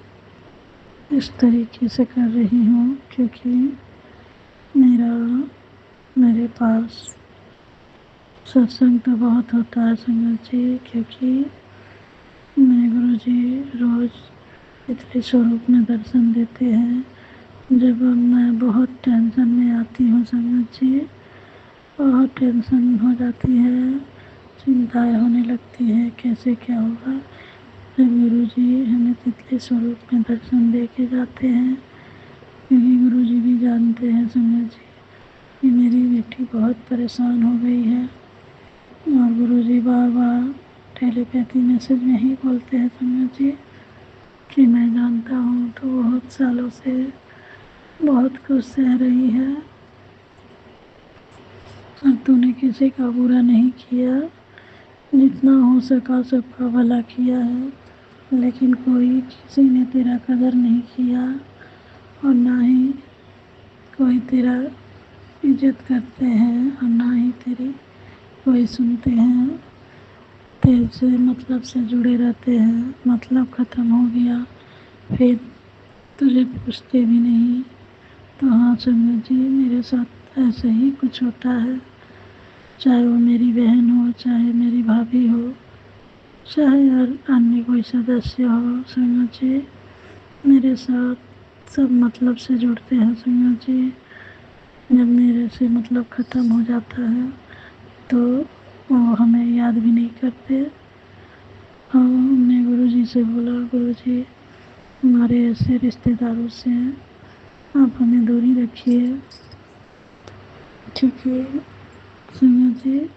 इस तरीके से कर रही हूँ, क्योंकि मेरे पास सत्संग तो बहुत होता है संगत जी, क्योंकि मेरे गुरुजी रोज़ इतने स्वरूप में दर्शन देते हैं। जब मैं बहुत टेंशन में आती हूँ संगत जी, बहुत टेंशन हो जाती है, चिंताएं होने लगती है कैसे क्या होगा, जब गुरुजी हमें तितली स्वरूप में दर्शन दे के जाते हैं। क्योंकि गुरुजी भी जानते हैं संगत जी कि मेरी बेटी बहुत परेशान हो गई है, और गुरुजी बार बार टेलीपैथी मैसेज में ही बोलते हैं संगत जी कि मैं जानता हूँ तो बहुत सालों से बहुत कुछ सह रही है, और तूने किसी का बुरा नहीं किया, जितना हो सका सबका भला किया है, लेकिन कोई किसी ने तेरा कदर नहीं किया और ना ही कोई तेरा इज्जत करते हैं और ना ही तेरी कोई सुनते हैं। तेरे से मतलब से जुड़े रहते हैं, मतलब ख़त्म हो गया फिर तुझे पूछते भी नहीं। तो हाँ संगत जी, मेरे साथ ऐसे ही कुछ होता है, चाहे वो मेरी बहन हो, चाहे मेरी भाभी हो, चाहे अन्य कोई सदस्य हो। संगत जी, मेरे साथ सब मतलब से जुड़ते हैं संगत जी। जब मेरे से मतलब ख़त्म हो जाता है तो वो हमें याद भी नहीं करते। और हमने गुरुजी से बोला, गुरुजी हमारे ऐसे रिश्तेदारों से आप हमें दूरी रखिए, क्योंकि संगत जी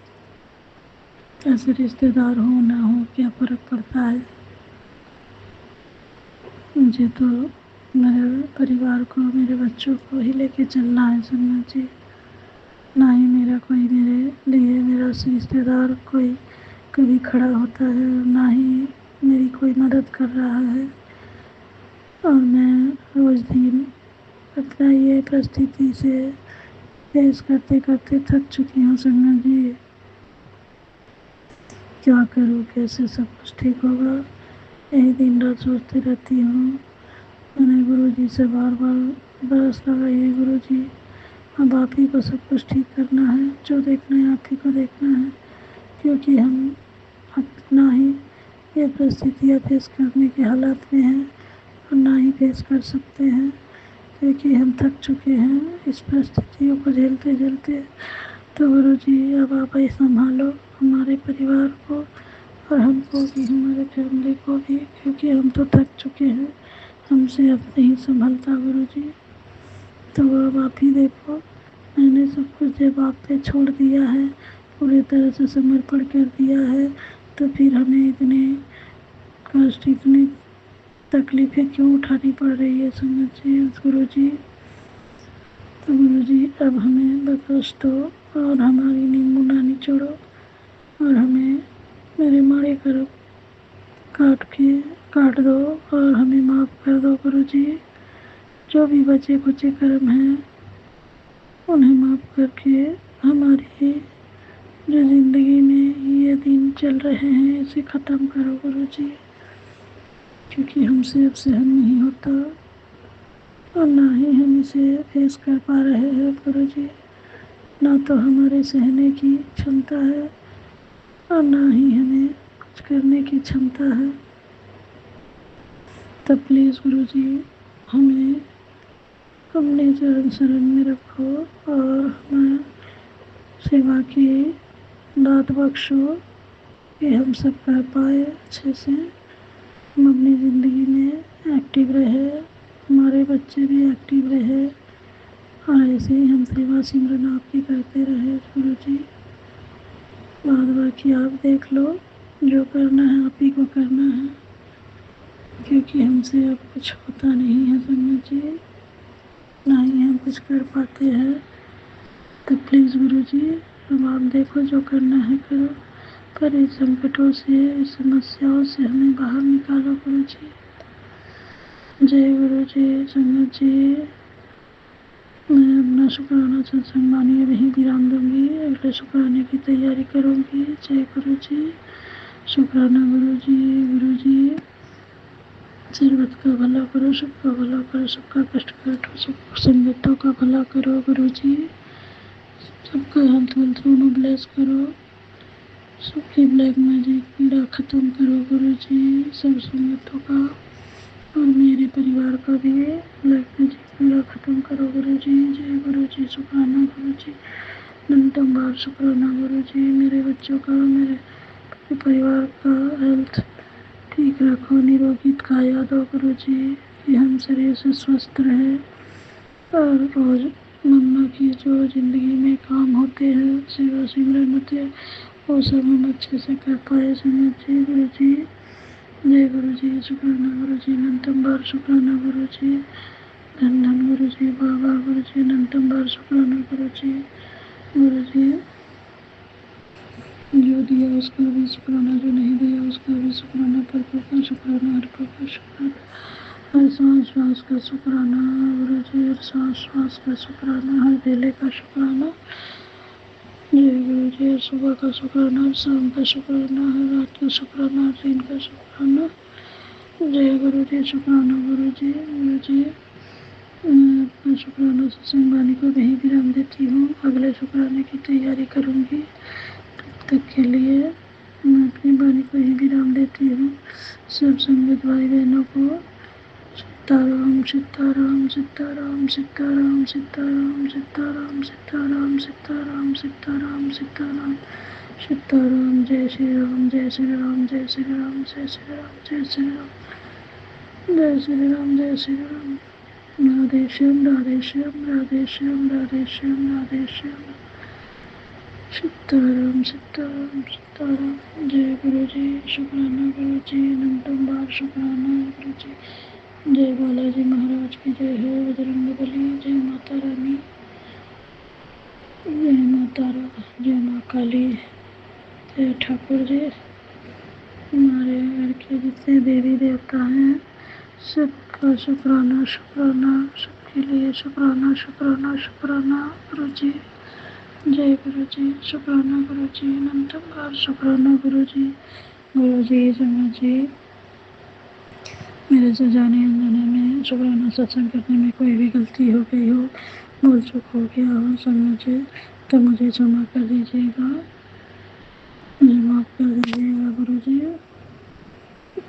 ऐसे रिश्तेदार हो ना हो क्या फ़र्क पड़ता है। मुझे तो मेरे परिवार को, मेरे बच्चों को ही लेके चलना है संगत जी, ना ही मेरा कोई मेरे लिए मेरा रिश्तेदार कोई कभी खड़ा होता है, ना ही मेरी कोई मदद कर रहा है। और मैं रोज़ दिन अपना ये परिस्थिति से फेस करते करते थक चुकी हूँ संगत जी। क्या करूँ, कैसे सब कुछ ठीक होगा, यही दिन रात सोचती रहती हूँ। मैंने गुरुजी से बार बार बरस लगाई है, गुरुजी अब आप ही को सब कुछ ठीक करना है, जो देखना है आप ही को देखना है, क्योंकि हम ना ही ये परिस्थितियाँ फेस करने के हालात में हैं और ना ही फेस कर सकते हैं, क्योंकि हम थक चुके हैं इस परिस्थितियों को झेलते झेलते। तो गुरुजी अब आप ही संभालो हमारे परिवार को और हमको भी, हमारे फैमिली को भी, क्योंकि हम तो थक चुके हैं, हमसे अब नहीं संभलता गुरुजी। तो अब आप ही देखो, मैंने सब कुछ जब आप पे छोड़ दिया है, पूरी तरह से समर्पण कर दिया है, तो फिर हमें इतने कष्ट, इतनी तकलीफ़ें क्यों उठानी पड़ रही है संगत जी, गुरुजी। तो गुरुजी अब हमें बख्श दो और हमारी नींबू निचोड़ो और हमें मेरे मारे करो काट दो और हमें माफ़ कर दो गुरुजी। जो भी बचे कुचे कर्म हैं उन्हें माफ़ करके हमारी जो ज़िंदगी में ये दिन चल रहे हैं इसे ख़त्म करो गुरुजी। क्योंकि हमसे अब सहन नहीं होता और ना ही हम इसे फेस कर पा रहे हैं गुरु जी। ना तो हमारे सहने की क्षमता है और ना ही हमें कुछ करने की क्षमता है। तो प्लीज़ गुरु जी हमें अपने चरण शरण में रखो और हमें सेवा की दात बख्शो कि हम सब कर पाए अच्छे से, हम अपनी ज़िंदगी में एक्टिव रहे, हमारे बच्चे भी एक्टिव रहे और ऐसे ही हम सेवा सिमरन आपकी करते रहे गुरु जी। बाद बाकी आप देख लो, जो करना है आप ही को करना है, क्योंकि हमसे अब कुछ होता नहीं है संगत जी, ना ही हम कुछ कर पाते हैं। तो प्लीज़ गुरु जी अब आप देखो जो करना है करो, पर इस संकटों से, इस समस्याओं से हमें बाहर निकालो गुरु जी। जय गुरु जी। संगत जी मैं अपना शुक्राना सत्संग मानिए वहीं विराम दूंगी, अगले शुक्राने की तैयारी करूंगी। जय गुरु जी। शुक्राना गुरु जी। गुरु जी सर्वत का भला करो, सबका भला करो, सबका कष्ट काटो, सब संगतों का भला करो गुरु जी। सबका हेल्थ वेल्थ दोनों ब्लेस करो, सबकी ब्लैक मैजिक पीड़ा खत्म करो गुरु जी, सब संगतों का और मेरे परिवार का भी ब्लैक मैजिक पीड़ा खत्म करो गुरु जी। जय गुरु जी। शुक्राना गुरु जी। न्यूनतम बार शुक्राना गुरु जी। मेरे बच्चों का, मेरे पूरे परिवार का हेल्थ ठीक रखो, निरोगी काया दो गुरु जी, कि हम शरीर से स्वस्थ रहे और रोज मम्मा की जो ज़िंदगी में काम होते हैं, सेवा सिमरन होते हैं, वो सब हम अच्छे से कर पाए संगत जी। गुरु जी जय गुरु जी। शुक्राना गुरु जी। अनंतम बार शुक्राना गुरु जी। धन धन गुरु जी। बाबा गुरु जी। अनंतम बार शुक्राना गुरु जी। गुरु जी जो दिया उसका भी शुक्राना, जो नहीं दिया उसका भी शुक्राना, पर का शुक्राना, हर पर का शुक्राना, हर सांस श्वास का शुक्राना गुरु जी, हर सांस श्वास का शुक्राना, हर बेले का शुक्राना। जय गुरु जी। हर सुबह का शुक्राना, हर शाम का शुक्राना, हर रात का शुक्राना, हर दिन का शुक्राना। जय गुरु जी। शुक्राना गुरु जी। गुरु जी मैं अपना शुक्राना सत्संग वाणी को वहीं विराम देती हूँ, अगले शुक्राने की तैयारी करूँगी। तब तक के लिए मैं अपनी वाणी को ही विराम देती हूँ। सब संगत भाई बहनों को सीताराम सीताराम सीताराम सीताराम सीताराम सीताराम सीताराम सीताराम सीताराम सीताराम सीताराम। जय श्री राम, जय श्री राम, जय श्री राम, जय श्री राम, जय श्री राम, जय श्री राम, जय श्री राम। राधे श्याम, राधे श्याम, राधे श्याम, राधे श्याम, राधे श्याम। सीताराम सीताराम सीताराम। जय गुरु जी। शुक्राना गुरु जी। अनंतम बार शुक्राना गुरु जी। जय बालाजी महाराज की जय हो, बजरंग बली, जय माता रानी, जय माता रा, जय माँ काली, जय ठाकुर जी। हमारे घर के जितने देवी देवता हैं सबका शुक्राना शुक्राना, सबके लिए शुक्राना शुक्राना शुक्राना गुरु जी। जय गुरु जी। शुक्राना गुरु जी। अनंतम बार शुक्राना गुरु जी। गुरु जी संगत जी मेरे से जाने अनजाने में शुक्राना सत्संग करने में कोई भी गलती हो गई हो, भूल चूक हो गया हो संगत जी, तो मुझे क्षमा कर दीजिएगा, मुझे माफ़ कर दीजिएगा गुरु जी।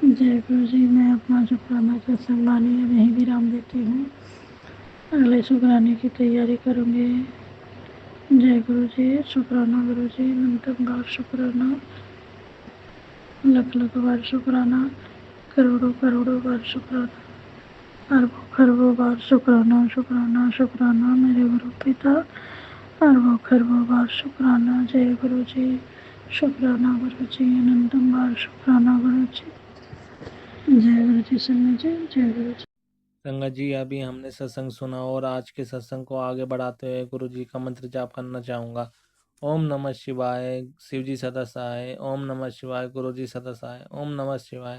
जय गुरु जी। मैं अपना शुक्राना सत्संग वाणी यहीं विराम देती हूँ, अगले शुक्राने की तैयारी करूँगी। जय गुरु जी। शुक्राना गुरु जी। अनंतम बार शुक्राना, लख लख बार शुक्राना, करोड़ों करोड़ों बार शुक्राना, अरबों खरबों बार शुक्राना शुक्राना शुक्राना मेरे गुरु पिता, अरबों खरबों बार शुक्राना। जय गुरु जी। शुक्राना गुरु जी। अनंतम बार शुक्राना गुरु जी। जय गुरु जी संगत जी। जय गुरु जी। संगत जी अभी हमने सत्संग सुना और आज के सत्संग को आगे बढ़ाते हुए गुरु जी का मंत्र जाप करना चाहूँगा। ओम नमः शिवाय, शिव जी सदा सहाय। ओम नमः शिवाय, गुरु जी सदा सहाय। ओम नमः शिवाय,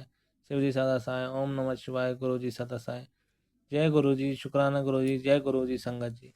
शिव जी सदा सहाय। ओम नमः शिवाय, गुरु जी सदा सहाय। जय गुरु जी। शुक्राना गुरु जी। जय गुरु जी संगत जी।